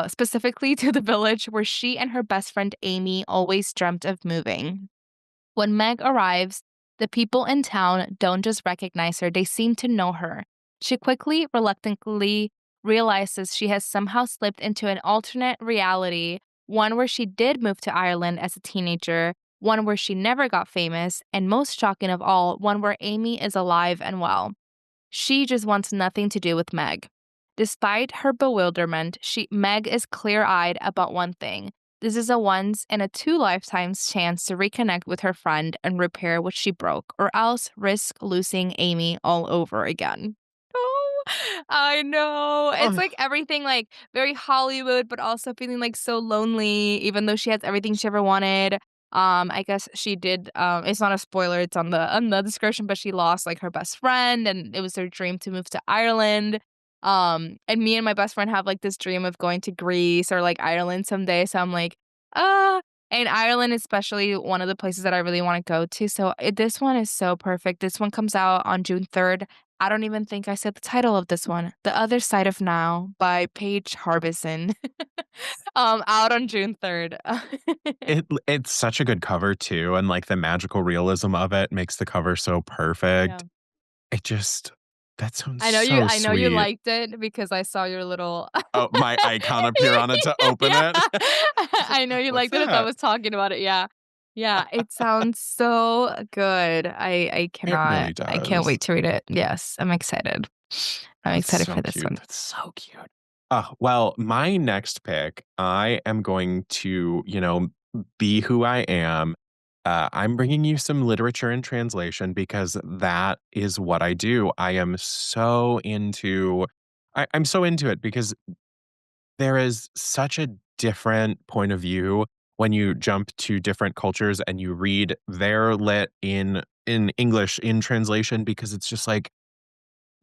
Specifically to the village where she and her best friend Amy always dreamt of moving. When Meg arrives, the people in town don't just recognize her, they seem to know her. She quickly, reluctantly realizes she has somehow slipped into an alternate reality, one where she did move to Ireland as a teenager, one where she never got famous, and most shocking of all, one where Amy is alive and well. She just wants nothing to do with Meg. Despite her bewilderment, Meg is clear-eyed about one thing. This is a once in a two lifetimes chance to reconnect with her friend and repair what she broke, or else risk losing Amy all over again. Oh, I know. It's Ugh. like everything, like very Hollywood, but also feeling like so lonely, even though she has everything she ever wanted. I guess she did. It's not a spoiler; it's on the description, but she lost like her best friend, and it was her dream to move to Ireland. And me and my best friend have like this dream of going to Greece or like Ireland someday. So I'm like, ah, and Ireland is especially one of the places that I really want to go to. So this one is so perfect. This one comes out on June 3rd. I don't even think I said the title of this one. The Other Side of Now by Paige Harbison. Out on June 3rd. It's such a good cover too, and, like, the magical realism of it makes the cover so Yeah. perfect. It just that sounds so I know you sweet. liked it because I saw your little Oh, my icon appear on it to open Yeah. it? I was like, I know you "What's liked it as I that?" was talking about it, yeah. Yeah, it sounds so good. It really I can't does. wait to read it. Yes, I'm excited. I'm That's excited so for this cute. one. That's so cute. Oh, well, my next pick, I am going to, be who I am. I'm bringing you some literature and translation because that is what I do. I'm so into it because there is such a different point of view when you jump to different cultures and you read their lit in English in translation because it's just like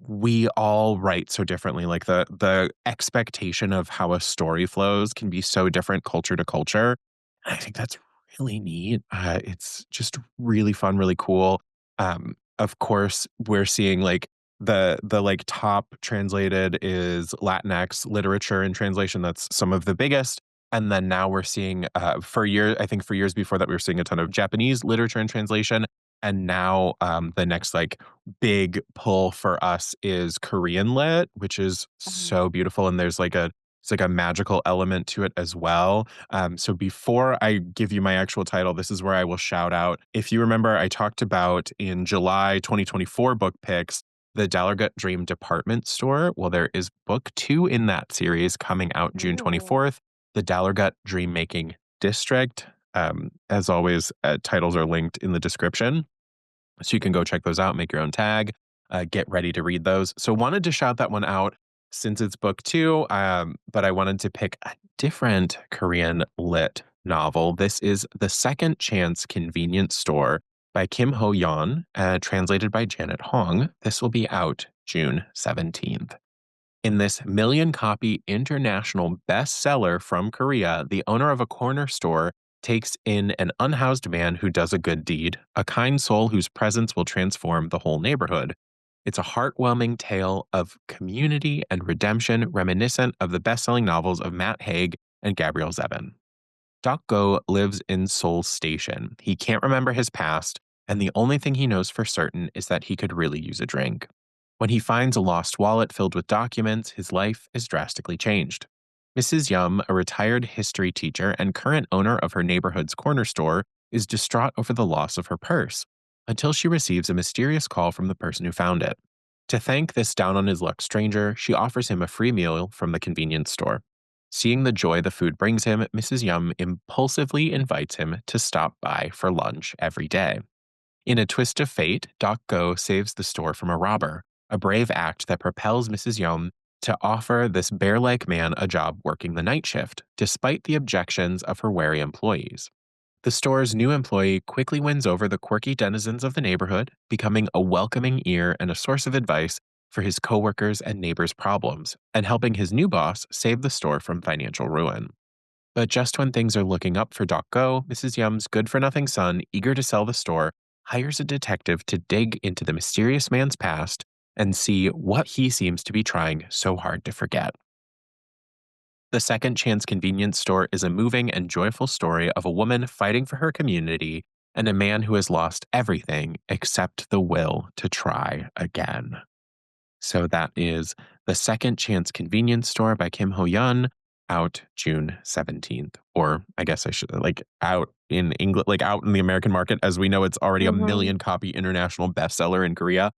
we all write so differently. Like the expectation of how a story flows can be so different culture to culture. I think that's really neat. It's just really fun, really cool. Of course, we're seeing like the like top translated is Latinx literature and translation. That's some of the biggest. And then now we're seeing I think for years before that, we were seeing a ton of Japanese literature and translation. And now the next like big pull for us is Korean lit, which is so beautiful. And it's like a magical element to it as well. So before I give you my actual title, this is where I will shout out. If you remember, I talked about in July 2024 book picks, the Dallargut Dream Department Store. Well, there is book two in that series coming out June Ooh. 24th, the Dallargut Dream Making District. As always, titles are linked in the description. So you can go check those out, make your own tag, get ready to read those. So wanted to shout that one out since it's book two, but I wanted to pick a different Korean lit novel. This is The Second Chance Convenience Store by Kim Ho Yeon, translated by Janet Hong. This will be out June 17th. In this million copy international bestseller from Korea, the owner of a corner store takes in an unhoused man who does a good deed, a kind soul whose presence will transform the whole neighborhood. It's a heartwarming tale of community and redemption reminiscent of the best selling novels of Matt Haig and Gabrielle Zevin. Doc Go lives in Seoul Station. He can't remember his past, and the only thing he knows for certain is that he could really use a drink. When he finds a lost wallet filled with documents, his life is drastically changed. Mrs. Yum, a retired history teacher and current owner of her neighborhood's corner store, is distraught over the loss of her purse until she receives a mysterious call from the person who found it. To thank this down on his luck stranger, she offers him a free meal from the convenience store. Seeing the joy the food brings him, Mrs. Yum impulsively invites him to stop by for lunch every day. In a twist of fate, Doc Go saves the store from a robber, a brave act that propels Mrs. Yum to offer this bear like man a job working the night shift, despite the objections of her wary employees. The store's new employee quickly wins over the quirky denizens of the neighborhood, becoming a welcoming ear and a source of advice for his coworkers and neighbors' problems, and helping his new boss save the store from financial ruin. But just when things are looking up for Doc Go, Mrs. Yum's good for nothing son, eager to sell the store, hires a detective to dig into the mysterious man's past and see what he seems to be trying so hard to forget. The Second Chance Convenience Store is a moving and joyful story of a woman fighting for her community and a man who has lost everything except the will to try again. So that is The Second Chance Convenience Store by Kim Ho Yeon, out June 17th. Or I guess I should like out in England, like out in the American market. As we know, it's already a Mhm. million copy international bestseller in Korea.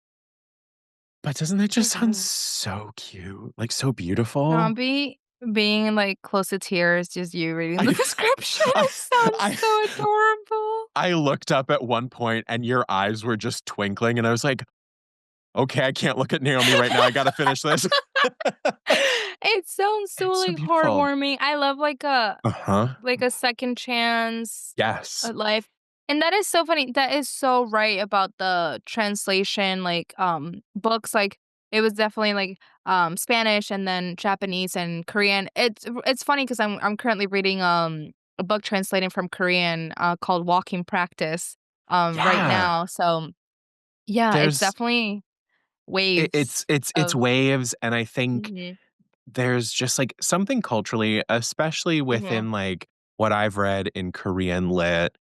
But doesn't that just sound Mhm. so cute? Like so beautiful? Zombie? Being, like, close to tears, just you reading the I description, I it sounds I so adorable. I looked up at one point and your eyes were just twinkling, and I was like, "Okay, I can't look at Naomi right now. I gotta finish this." It sounds so, It's so like, beautiful. heartwarming. I love, Uh-huh. like, a second chance Yes. at life, and that is so funny. That is so right about the translation, books, like, it was definitely, Spanish and then Japanese and Korean. It's funny because I 'cause I'm currently reading, a book translated from Korean, called Walking Practice, right Yeah. now, so, yeah, it's There's definitely it waves it's of waves, and I think Mhm, there's just, like, something culturally, especially mhm, within, like, what I've read in Korean lit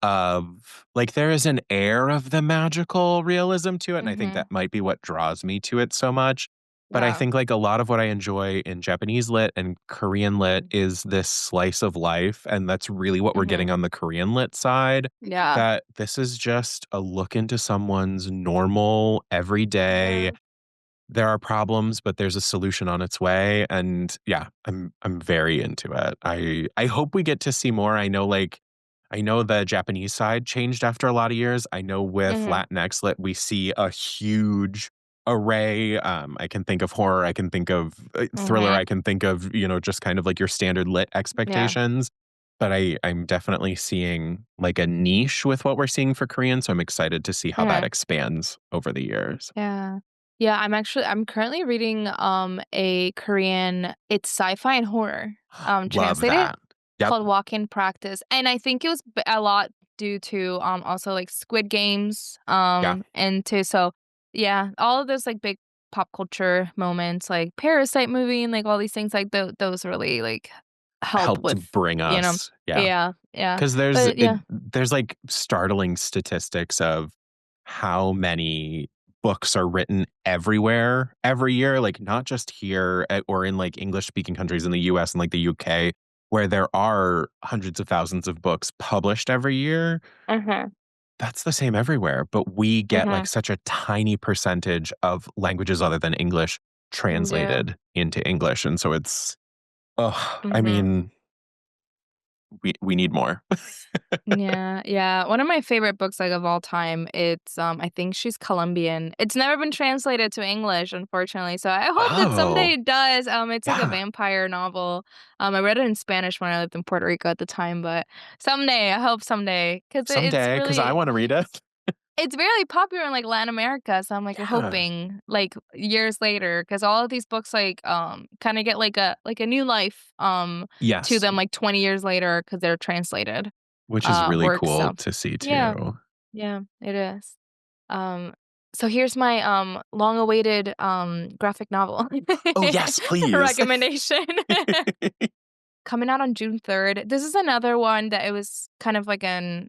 of like, there is an air of the magical realism to it, and I think mhm, that might be what draws me to it so much. But I yeah, think, like, a lot of what I enjoy in Japanese lit and Korean lit mhm, is this slice of life, and that's really what we're mhm, getting on the Korean lit side, yeah, that this is just a look into someone's normal, everyday yeah, there are problems, but there's a solution on its way, and yeah, I'm very into it. I hope we get to see more. I know the Japanese side changed after a lot of years. I know with mhm, Latinx lit, we see a huge array. I can think of horror, I can think of thriller, mhm, I can think of, just kind of like your standard lit yeah, expectations. But I'm definitely seeing like a niche with what we're seeing for Korean. So I'm excited to see how that mhm. expands over the years. Yeah. Yeah, I'm currently reading, a Korean it's sci-fi and horror, Love translated, that. Yep. called Walk-in Practice, and I think it was a lot due to, also, like, Squid Games, Yeah. and to so yeah, all of those, like, big pop culture moments, like Parasite movie and, like, all these things, like, those really, like, help Helped with, bring you know us. Yeah. Yeah, yeah, 'Cause but yeah. there's, like, startling statistics of how many books are written everywhere every year, like, not just here or in, like, English-speaking countries in the US and, like, the UK, where there are hundreds of thousands of books published every year. Mhm, That's the same everywhere, but we get, like, mhm, such a tiny percentage of languages other than English yeah, translated into English, and so it's I mhm. mean, we need more. Yeah, yeah. One of my favorite books, like, of all time, I think she's Colombian. It's never been translated to English, unfortunately, so I hope that someday Oh, it does. It's like a yeah. vampire novel. I read it in Spanish when I lived in Puerto Rico at the time, but someday, I hope someday, 'cause Someday, because I wanna read it. it's really popular in, like, Latin America, so I'm, like, Yeah. hoping, like, years later, because all of these books, kinda get, like a new life, to Yes, them, like, 20 years later, because 'cause they're translated, which is really works, cool so to see yeah, too. yeah, it is. Um, so here's my, long-awaited, graphic novel Oh, yes, please. recommendation. Coming out on June 3rd. This is another one that it was kind of like an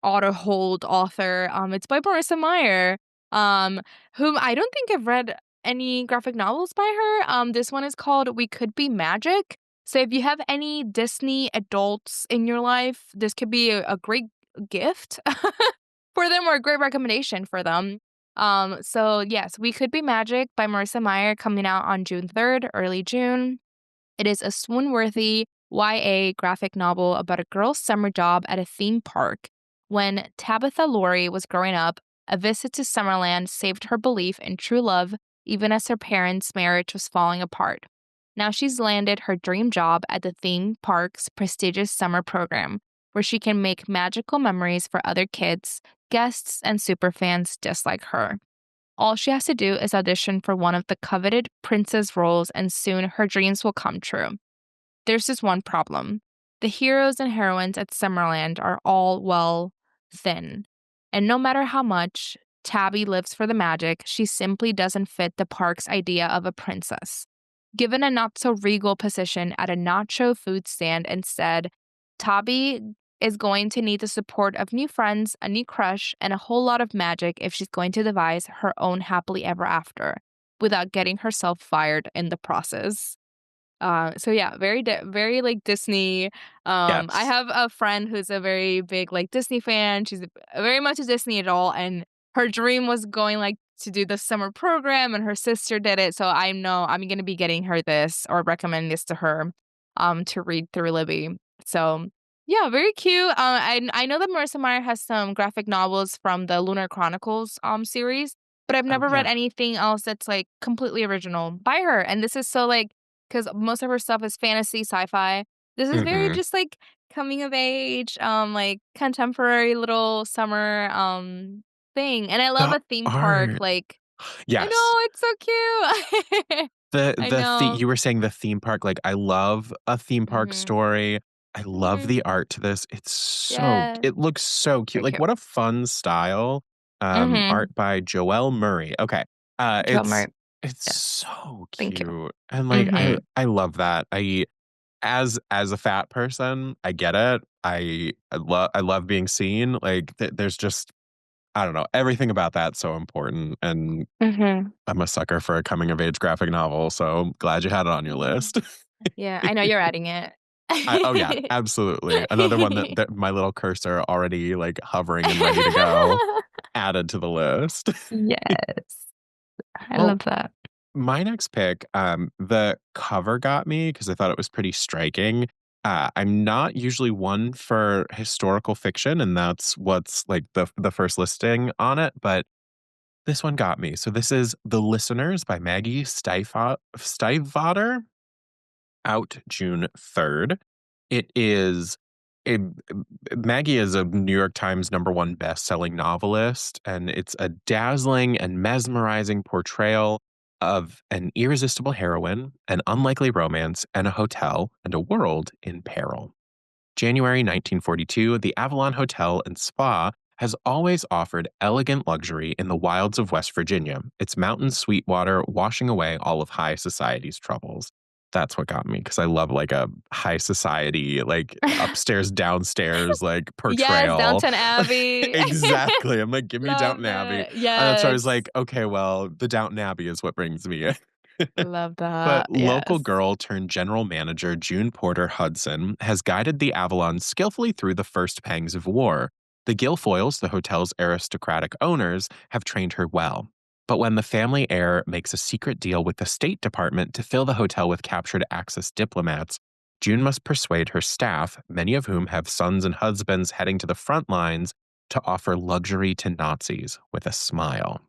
auto hold author. It's by Marissa Meyer, um, whom I don't think I've read any graphic novels by her. This one is called We Could Be Magic. So if you have any Disney adults in your life, this could be a great gift for them or a great recommendation for them. So yes, We Could Be Magic by Marissa Meyer coming out on June 3rd, early June. It is a swoon-worthy YA graphic novel about a girl's summer job at a theme park. When Tabitha Laurie was growing up, a visit to Summerland saved her belief in true love, even as her parents' marriage was falling apart. Now she's landed her dream job at the theme park's prestigious summer program, where she can make magical memories for other kids, guests, and superfans just like her. All she has to do is audition for one of the coveted princess roles, and soon her dreams will come true. There's just one problem. The heroes and heroines at Summerland are all, well, thin. And no matter how much Tabby lives for the magic, she simply doesn't fit the park's idea of a princess. Given a not so regal position at a nacho food stand instead, Tabby is going to need the support of new friends, a new crush, and a whole lot of magic if she's going to devise her own happily ever after without getting herself fired in the process. So yeah, very, like, Disney. I Yes. have a friend who's a very big, like, Disney fan. She's very much a Disney adult, and her dream was going, like, to do the summer program, and her sister did it, so I know I'm gonna be getting her this or recommending this to her, to read through Libby. So, yeah, very cute. I know that Marissa Meyer has some graphic novels from the Lunar Chronicles, series, but I've Oh, never read yeah. anything else that's, like, completely original by her, and this is so, like, because most of her stuff is fantasy, sci-fi. This is very Mhm. just, like, coming of age, like, contemporary little summer, thing, and I love The a theme park, art. like I Yes. know, it's so cute. I know. You were saying the theme park, like, I love a theme park Mhm. story. I love Mhm. the art to this. Yes. It looks so cute. Very Like, cute. what a fun style. Mhm. Art by Joelle Murray. Okay. Uh, Joel it's Mart. it's Yes. so Thank you. cute. And, like, Mhm. I love that. As a fat person, I get it. I love being seen. Like, there's just I don't know, everything about that's so important, and Mhm. I'm a sucker for a coming of age graphic novel, so glad you had it on your Yeah. list. Yeah, I know you're adding it. Oh, yeah, absolutely. Another one that my little cursor already, like, hovering and ready to go, added to the list. Yes. I Well, love that. my next pick, the cover got me because I thought it was pretty striking. I'm not usually one for historical fiction, and that's what's, like, the first listing on it, but this one got me. So this is The Listeners by Maggie Stiefvater, out June 3rd. It is it, Maggie is a New York Times #1 best-selling novelist, and it's a dazzling and mesmerizing portrayal of an irresistible heroine, an unlikely romance, and a hotel and a world in peril. January 1942, the Avalon Hotel and Spa has always offered elegant luxury in the wilds of West Virginia, its mountain sweetwater washing away all of high society's troubles. That's what got me because I love like a high society, like upstairs, downstairs, like Yes, portrayal. Downton Abbey. Exactly. I'm like, give me Love Downton Abbey. it. And that's why I was Yes. like, okay, well, the Downton Abbey is what brings me in. Love But that. local Yes. girl turned general manager June Porter Hudson has guided the Avalon skillfully through the first pangs of war. The Guilfoyles, the hotel's aristocratic owners, have trained her well. But when the family heir makes a secret deal with the State Department to fill the hotel with captured Axis diplomats, June must persuade her staff, many of whom have sons and husbands heading to the front lines, to offer luxury to Nazis with a smile.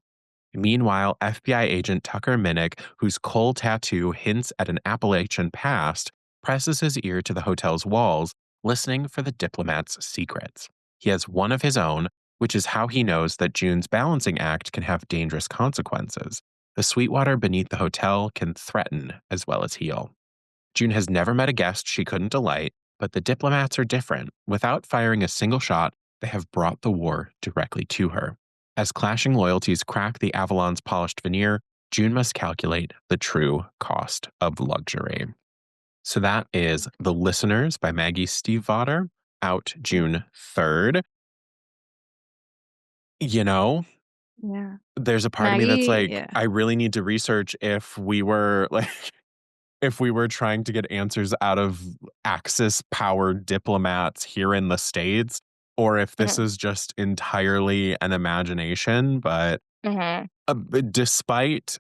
Meanwhile, FBI agent Tucker Minnick, whose Cole tattoo hints at an Appalachian past, presses his ear to the hotel's walls, listening for the diplomat's secrets. He has one of his own, which is how he knows that June's balancing act can have dangerous consequences. The sweetwater beneath the hotel can threaten as well as heal. June has never met a guest she couldn't delight, but the diplomats are different. Without firing a single shot, they have brought the war directly to her. As clashing loyalties crack the Avalon's polished veneer, June must calculate the true cost of luxury. So that is The Listeners by Maggie Stiefvater, out June 3rd. You know, Yeah. there's a part of me that's Maggie, like, yeah. I really need to research if we were like if we were trying to get answers out of Axis powered diplomats here in the States, or if this Mhm. is just entirely an imagination. But Mhm. despite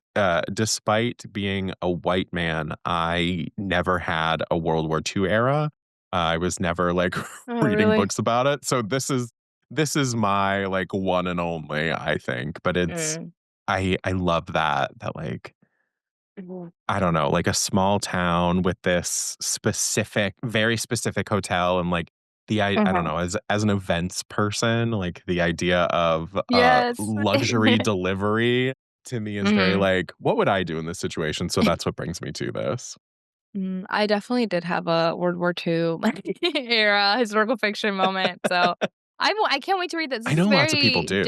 being a white man, I never had a World War II era. I was never like Oh, reading really? books about it. So this is my like one and only, I think. But Mm. I love that like Mhm. I don't know, like a small town with this very specific hotel, and like I don't Mhm. know, as an events person, like the idea of Yes. luxury delivery to me is very Mhm. like, what would I do in this situation? So that's what brings me to this. I definitely did have a World War II, era historical fiction moment, so I can't wait to read this. I know lots of people do.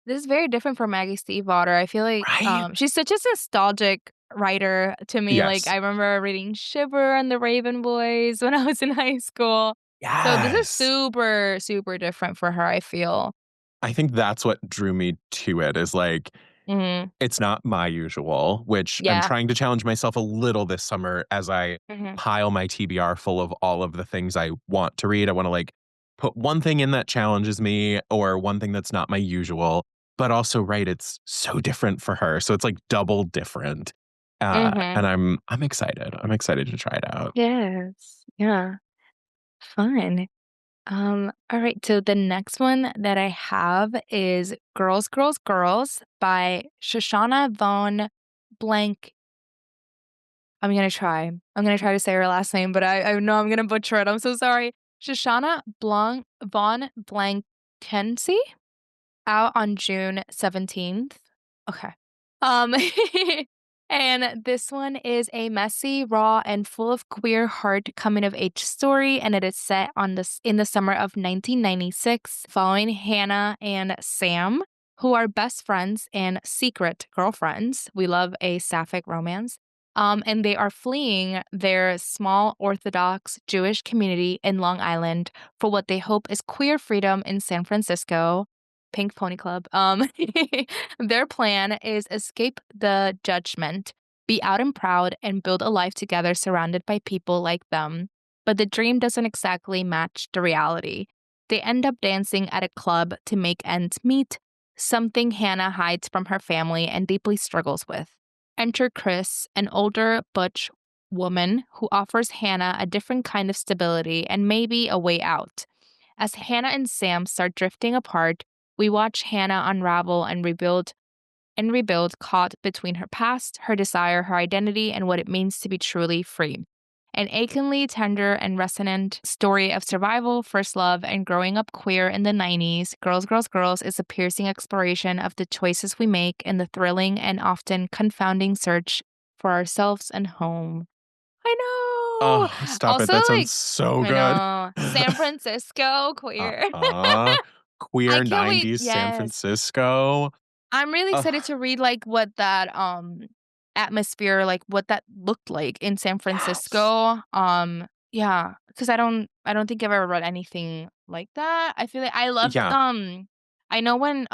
This is very different from Maggie Stiefvater. I feel like, Right? she's such a nostalgic writer to me, like, Yes. I remember reading Shiver and the Raven Boys when I was in high school. So this is Yes. super, super different for her, I feel. I think that's what drew me to it is like Mhm. it's not my usual, which I'm Yeah. trying to challenge myself a little this summer as I Mhm. pile my TBR full of all of the things I want to read. I want to like put one thing in that challenges me or one thing that's not my usual. but also, right, it's so different for her. So it's like double different. Mhm. And I'm excited. I'm excited to try it out. Yes. Yeah. Fun. All right, so the next one that I have is Girls, Girls, Girls by Shoshana von Blank. I'm gonna try to say her last name, but I know I'm gonna butcher it. I'm so sorry. Shoshana Blanc von Blankensee, out on June 17th. Okay. Um, and this one is a messy, raw, and full of queer heart coming of age story, and it is set on this in the summer of 1996, following Hannah and Sam, who are best friends and secret girlfriends. We love a sapphic romance. And they are fleeing their small Orthodox Jewish community in Long Island for what they hope is queer freedom in San Francisco. Pink Pony Club. Their plan is escape the judgment, be out and proud, and build a life together surrounded by people like them. But the dream doesn't exactly match the reality. They end up dancing at a club to make ends meet, something Hannah hides from her family and deeply struggles with. Enter Chris, an older, butch woman who offers Hannah a different kind of stability and maybe a way out. As Hannah and Sam start drifting apart, we watch Hannah unravel and rebuild, caught between her past, her desire, her identity, and what it means to be truly free. An achingly tender and resonant story of survival, first love, and growing up queer in the 90s, Girls, Girls, Girls is a piercing exploration of the choices we make and the thrilling and often confounding search for ourselves and home. I know. Oh, stop it. Also, That like, sounds so I good. know, San Francisco queer. Uh-uh. I Queer can't wait. 90s San Yes. Francisco. I'm really Ugh, excited to read, like, what that, atmosphere, like, what that looked like in San yes. Francisco. Yeah, because I don't think I've ever read anything like that. I feel like I loved, Yeah. I know when,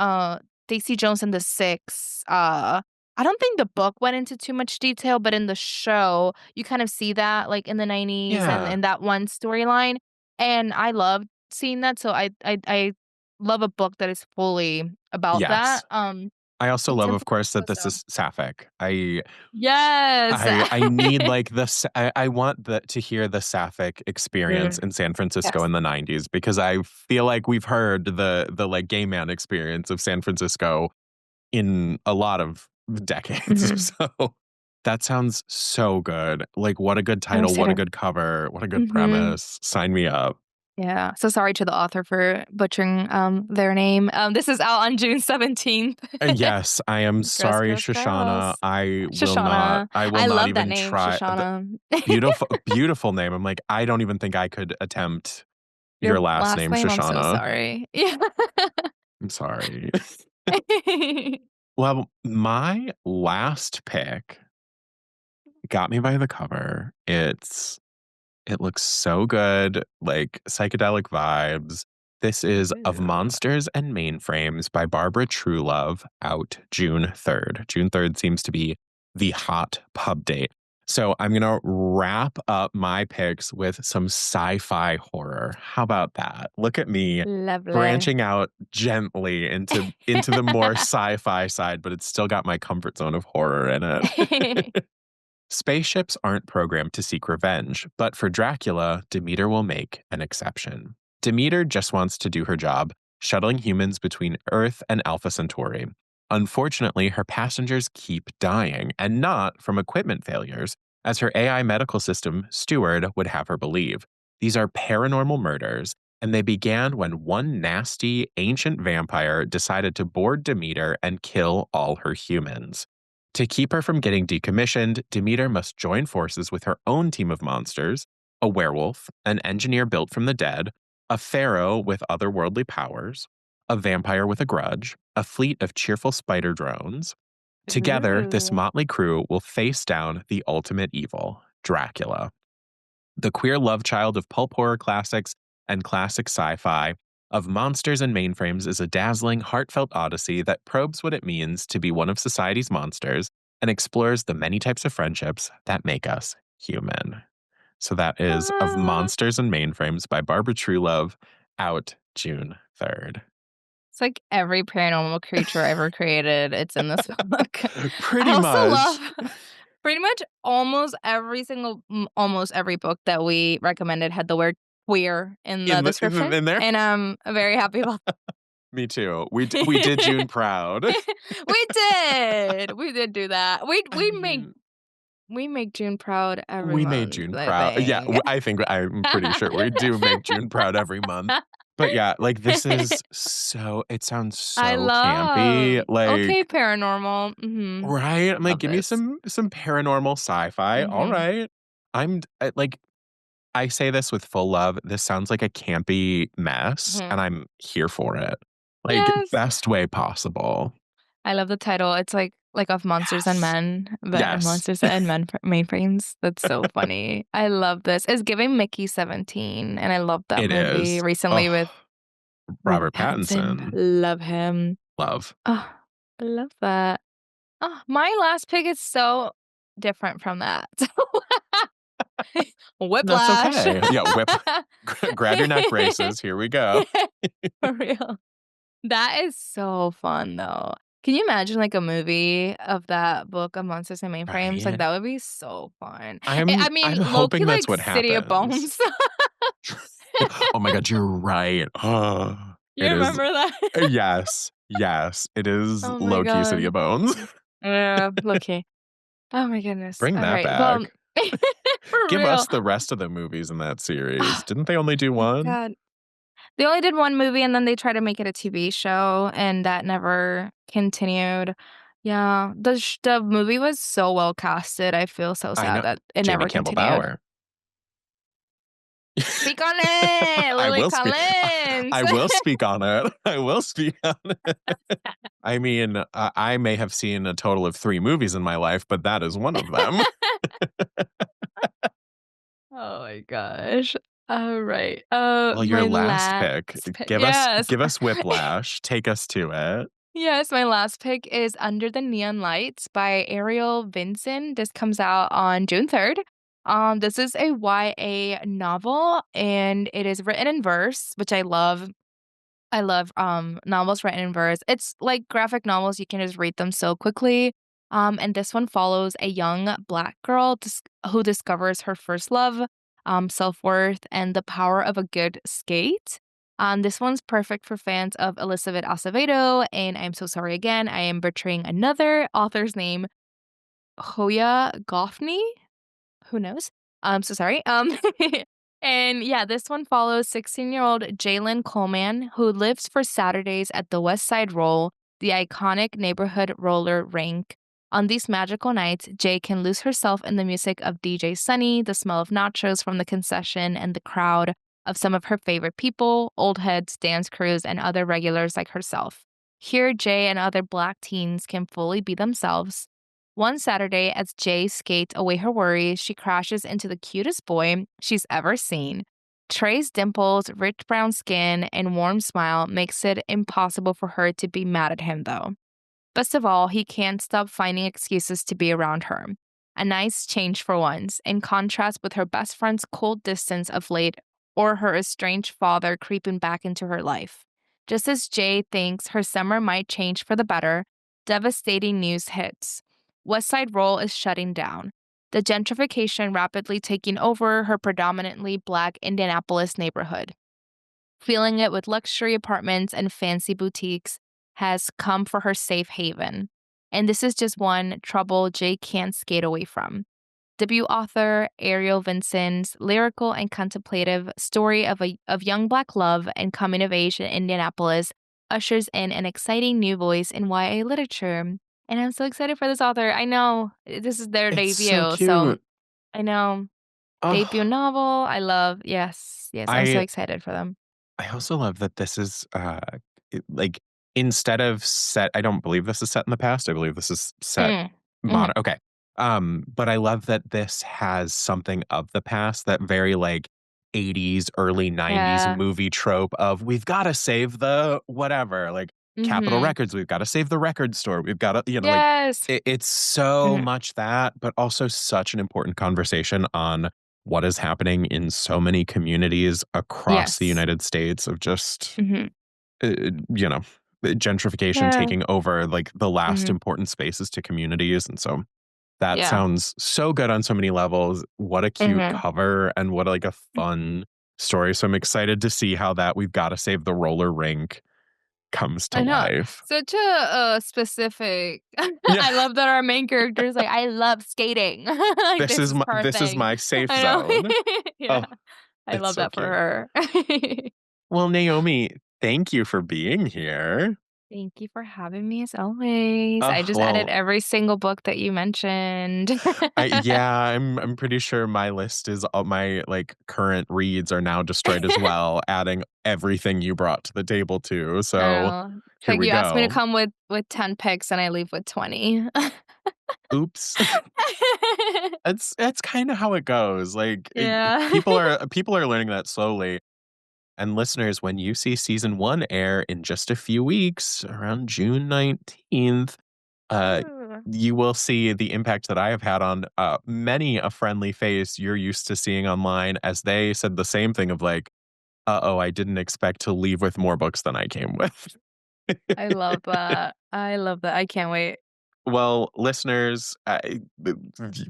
Daisy Jones and the Six, I don't think the book went into too much detail, but in the show, you kind of see that, like, in the 90s and Yeah. in that one storyline, and I loved seeing that, so I love a book that is fully about Yes. that, I also in love, San of course, that Francisco, this so is sapphic. I yes. I I need like this. I want to hear the sapphic experience Mm, in San Francisco yes. in the 90s because I feel like we've heard the like gay man experience of San Francisco in a lot of decades. Mhm. So that sounds so good. Like what a good I'm title, what a excited. good cover, what a good Mhm. premise. Sign me up. Yeah, so sorry to the author for butchering, their name. This is out on June 17th. Yes, I am Girls, sorry, girls, Shoshana. girls. I will I not love that even name, try. Shoshana. Beautiful name. I'm like, I don't even think I could attempt your Your last last name, name? I'm so Shoshana. sorry. Yeah. I'm sorry. Well, my last pick got me by the cover. It looks so good, like psychedelic vibes. This is Of Ooh. Monsters and Mainframes by Barbara Truelove, out June 3rd. June 3rd seems to be the hot pub date. So I'm going to wrap up my picks with some sci-fi horror. How about that? Look at me Lovely. branching out gently into the more sci-fi side, but it's still got my comfort zone of horror in it. Spaceships aren't programmed to seek revenge, but for Dracula, Demeter will make an exception. Demeter just wants to do her job, shuttling humans between Earth and Alpha Centauri. Unfortunately, her passengers keep dying, and not from equipment failures, as her AI medical system, Steward, would have her believe. These are paranormal murders, and they began when one nasty, ancient vampire decided to board Demeter and kill all her humans. To keep her from getting decommissioned, Demeter must join forces with her own team of monsters: a werewolf, an engineer built from the dead, a pharaoh with otherworldly powers, a vampire with a grudge, a fleet of cheerful spider drones. Together, this Ooh. motley crew will face down the ultimate evil, Dracula. The queer love child of pulp horror classics and classic sci fi, Of Monsters and Mainframes is a dazzling, heartfelt odyssey that probes what it means to be one of society's monsters and explores the many types of friendships that make us human. So that is Of Ah. Monsters and Mainframes by Barbara Truelove, out June 3rd. It's like every paranormal creature ever created, it's in this book. I Pretty also love much. pretty much almost every book that we recommended had the word queer in the description, In there? and I'm very happy about Me too. We did June proud. We did do that. I mean, We make June proud every we made month, June I proud. Yeah, think. I think I'm pretty sure we do make June proud every month. But yeah, like this is so it sounds I so campy. love okay, Like, paranormal, mhm, right? I'm like, love give me this. some paranormal sci-fi. All Mhm, right. Like I say this with full love. This sounds like a campy mess, mhm. and I'm here for it. Like, Yes. best way possible. I love the title, it's like of Monsters and Yes. Men, but Yes. Monsters and Men Mainframes, that's so funny. I love this. It's giving Mickey 17, and I love that It movie is. recently with Oh, Robert Robert Pattinson. Pattinson. Love him. Love. Oh, I love that. Oh, my last pick is so different from that. That's Whiplash. okay. Yeah, grab your neck braces. Here we go. For real. That is so fun, though. Can you imagine, like, a movie of that book of Monsters and Mainframes? Like, Right? that would be so fun. I mean, I'm low-key, hoping that's like, what City of happens. Bones. Oh my god, you're right. You It is remember that? yes. Yes, it is Oh my low-key City god. of Bones. Yeah, low-key. Oh my goodness. Bring that Alright, well back. for Give real. us the rest of the movies in that series. Oh Didn't they only do my one? god. They only did 1 movie, and then they tried to make it a TV show, and that never continued. Yeah, the movie was so well casted, I feel so I sad know. that it Jamie never Campbell continued. Bower. Speak on it, I Lily will speak. Collins. I will speak on it. I will speak on it. I mean, I may have seen a total of 3 movies in my life, but that is one of them. Oh my gosh. Alright, Well, your my last last pick, pick yes. give us Whiplash, take us to it. Yes, my last pick is Under the Neon Lights by Ariel Vinson. This comes out on June 3rd. This is a YA novel, and it is written in verse, which I love. I love, novels written in verse. It's like graphic novels, you can just read them so quickly. And this one follows a young Black girl who discovers her first love, self-worth, and the power of a good skate. This one's perfect for fans of Elizabeth Acevedo, and I'm so sorry again, I am butchering another author's name, Hoya Goffney? Who knows? I'm so sorry. And yeah, this one follows 16-year-old Jalen Coleman, who lives for Saturdays at the West Side Roll, the iconic neighborhood roller rink. On these magical nights, Jay can lose herself in the music of DJ Sunny, the smell of nachos from the concession, and the crowd of some of her favorite people, old heads, dance crews, and other regulars like herself. Here, Jay and other Black teens can fully be themselves. One Saturday, as Jay skates away her worries, she crashes into the cutest boy she's ever seen. Trey's dimples, rich brown skin, and warm smile makes it impossible for her to be mad at him, though. Best of all, he can't stop finding excuses to be around her. A nice change for once, in contrast with her best friend's cold distance of late or her estranged father creeping back into her life. Just as Jay thinks her summer might change for the better, devastating news hits. Westside Roll is shutting down. The gentrification rapidly taking over her predominantly Black Indianapolis neighborhood. Filling it with luxury apartments and fancy boutiques has come for her safe haven. And this is just one trouble Jay can't skate away from. Debut author Ariel Vinson's lyrical and contemplative story of young Black love and coming of age in Indianapolis ushers in an exciting new voice in YA literature. And I'm so excited for this author. I know this is their It's so debut, so cute. I know debut Oh, novel. I love. Yes, yes, I'm so I excited for them. I also love that this is, like, instead of set I don't believe this is set in the past, I believe this is set Mm. Mhm. modern okay. But I love that this has something of the past, that very, like, 80s, early 90s Yeah. movie trope of, "We've gotta save the whatever," like, Capitol Mhm. Records, "We've gotta save the record store, we've gotta" like, Yes. it's so Mhm. much that, but also such an important conversation on what is happening in so many communities across the Yes. United States of just, Mhm. uh, you know. gentrification Yeah. taking over like the last Mhm. important spaces to communities. And so that Yeah. sounds so good on so many levels. What a cute Mhm. cover and what like a fun story. So I'm excited to see how that We've Got to Save the Roller Rink comes to I know. life. Such a, specific Yeah, I love that our main character is like, "I love skating." Like, this is her this is thing. my safe I zone. know. Yeah. Oh, I it's love so that for cute. her. Well, Naomi, thank you for being here. Thank you for having me as always. I Oh, just added well, every single book that you mentioned. yeah, I'm pretty sure my list is all my like current reads are now destroyed as well, adding everything you brought to the table too. I So know. It's here like we you asked me to go. come with 10 picks and I leave with 20. Oops. It's kind of how it goes. Like Yeah. people are learning that slowly. And listeners, when you see season 1 air in just a few weeks, around June 19th, uh, Ooh. you will see the impact that I have had on many a friendly face you're used to seeing online, as they said the same thing of like, uh-oh, I didn't expect to leave with more books than I came with. I love that. I love that. I can't wait. Well, listeners,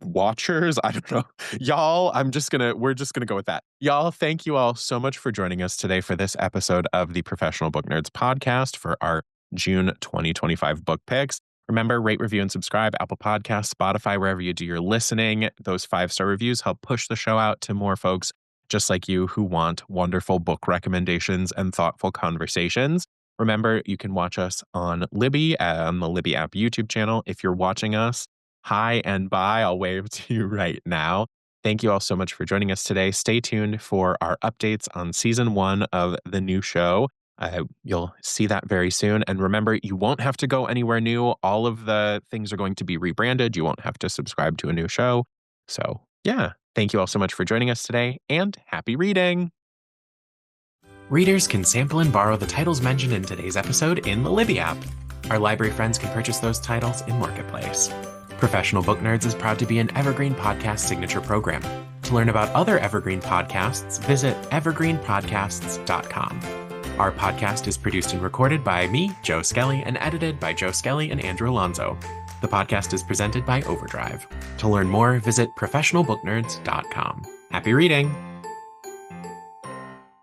watchers, I don't know. Y'all, we're just gonna go with that. Y'all, thank you all so much for joining us today for this episode of the Professional Book Nerds podcast for our June 2025 book picks. Remember, rate, review, and subscribe, Apple Podcasts, Spotify, wherever you do your listening. Those 5-star reviews help push the show out to more folks just like you who want wonderful book recommendations and thoughtful conversations. Remember, you can watch us on Libby, on the Libby app YouTube channel. If you're watching us, hi and bye. I'll wave to you right now. Thank you all so much for joining us today. Stay tuned for our updates on season 1 of the new show. You'll see that very soon. And remember, you won't have to go anywhere new. All of the things are going to be rebranded. You won't have to subscribe to a new show. So, yeah, thank you all so much for joining us today and happy reading. Readers can sample and borrow the titles mentioned in today's episode in the Libby app. Our library friends can purchase those titles in Marketplace. Professional Book Nerds is proud to be an Evergreen Podcast signature program. To learn about other Evergreen podcasts, visit evergreenpodcasts.com. Our podcast is produced and recorded by me, Joe Skelly, and edited by Joe Skelly and Andrew Alonso. The podcast is presented by Overdrive. To learn more, visit professionalbooknerds.com. Happy reading!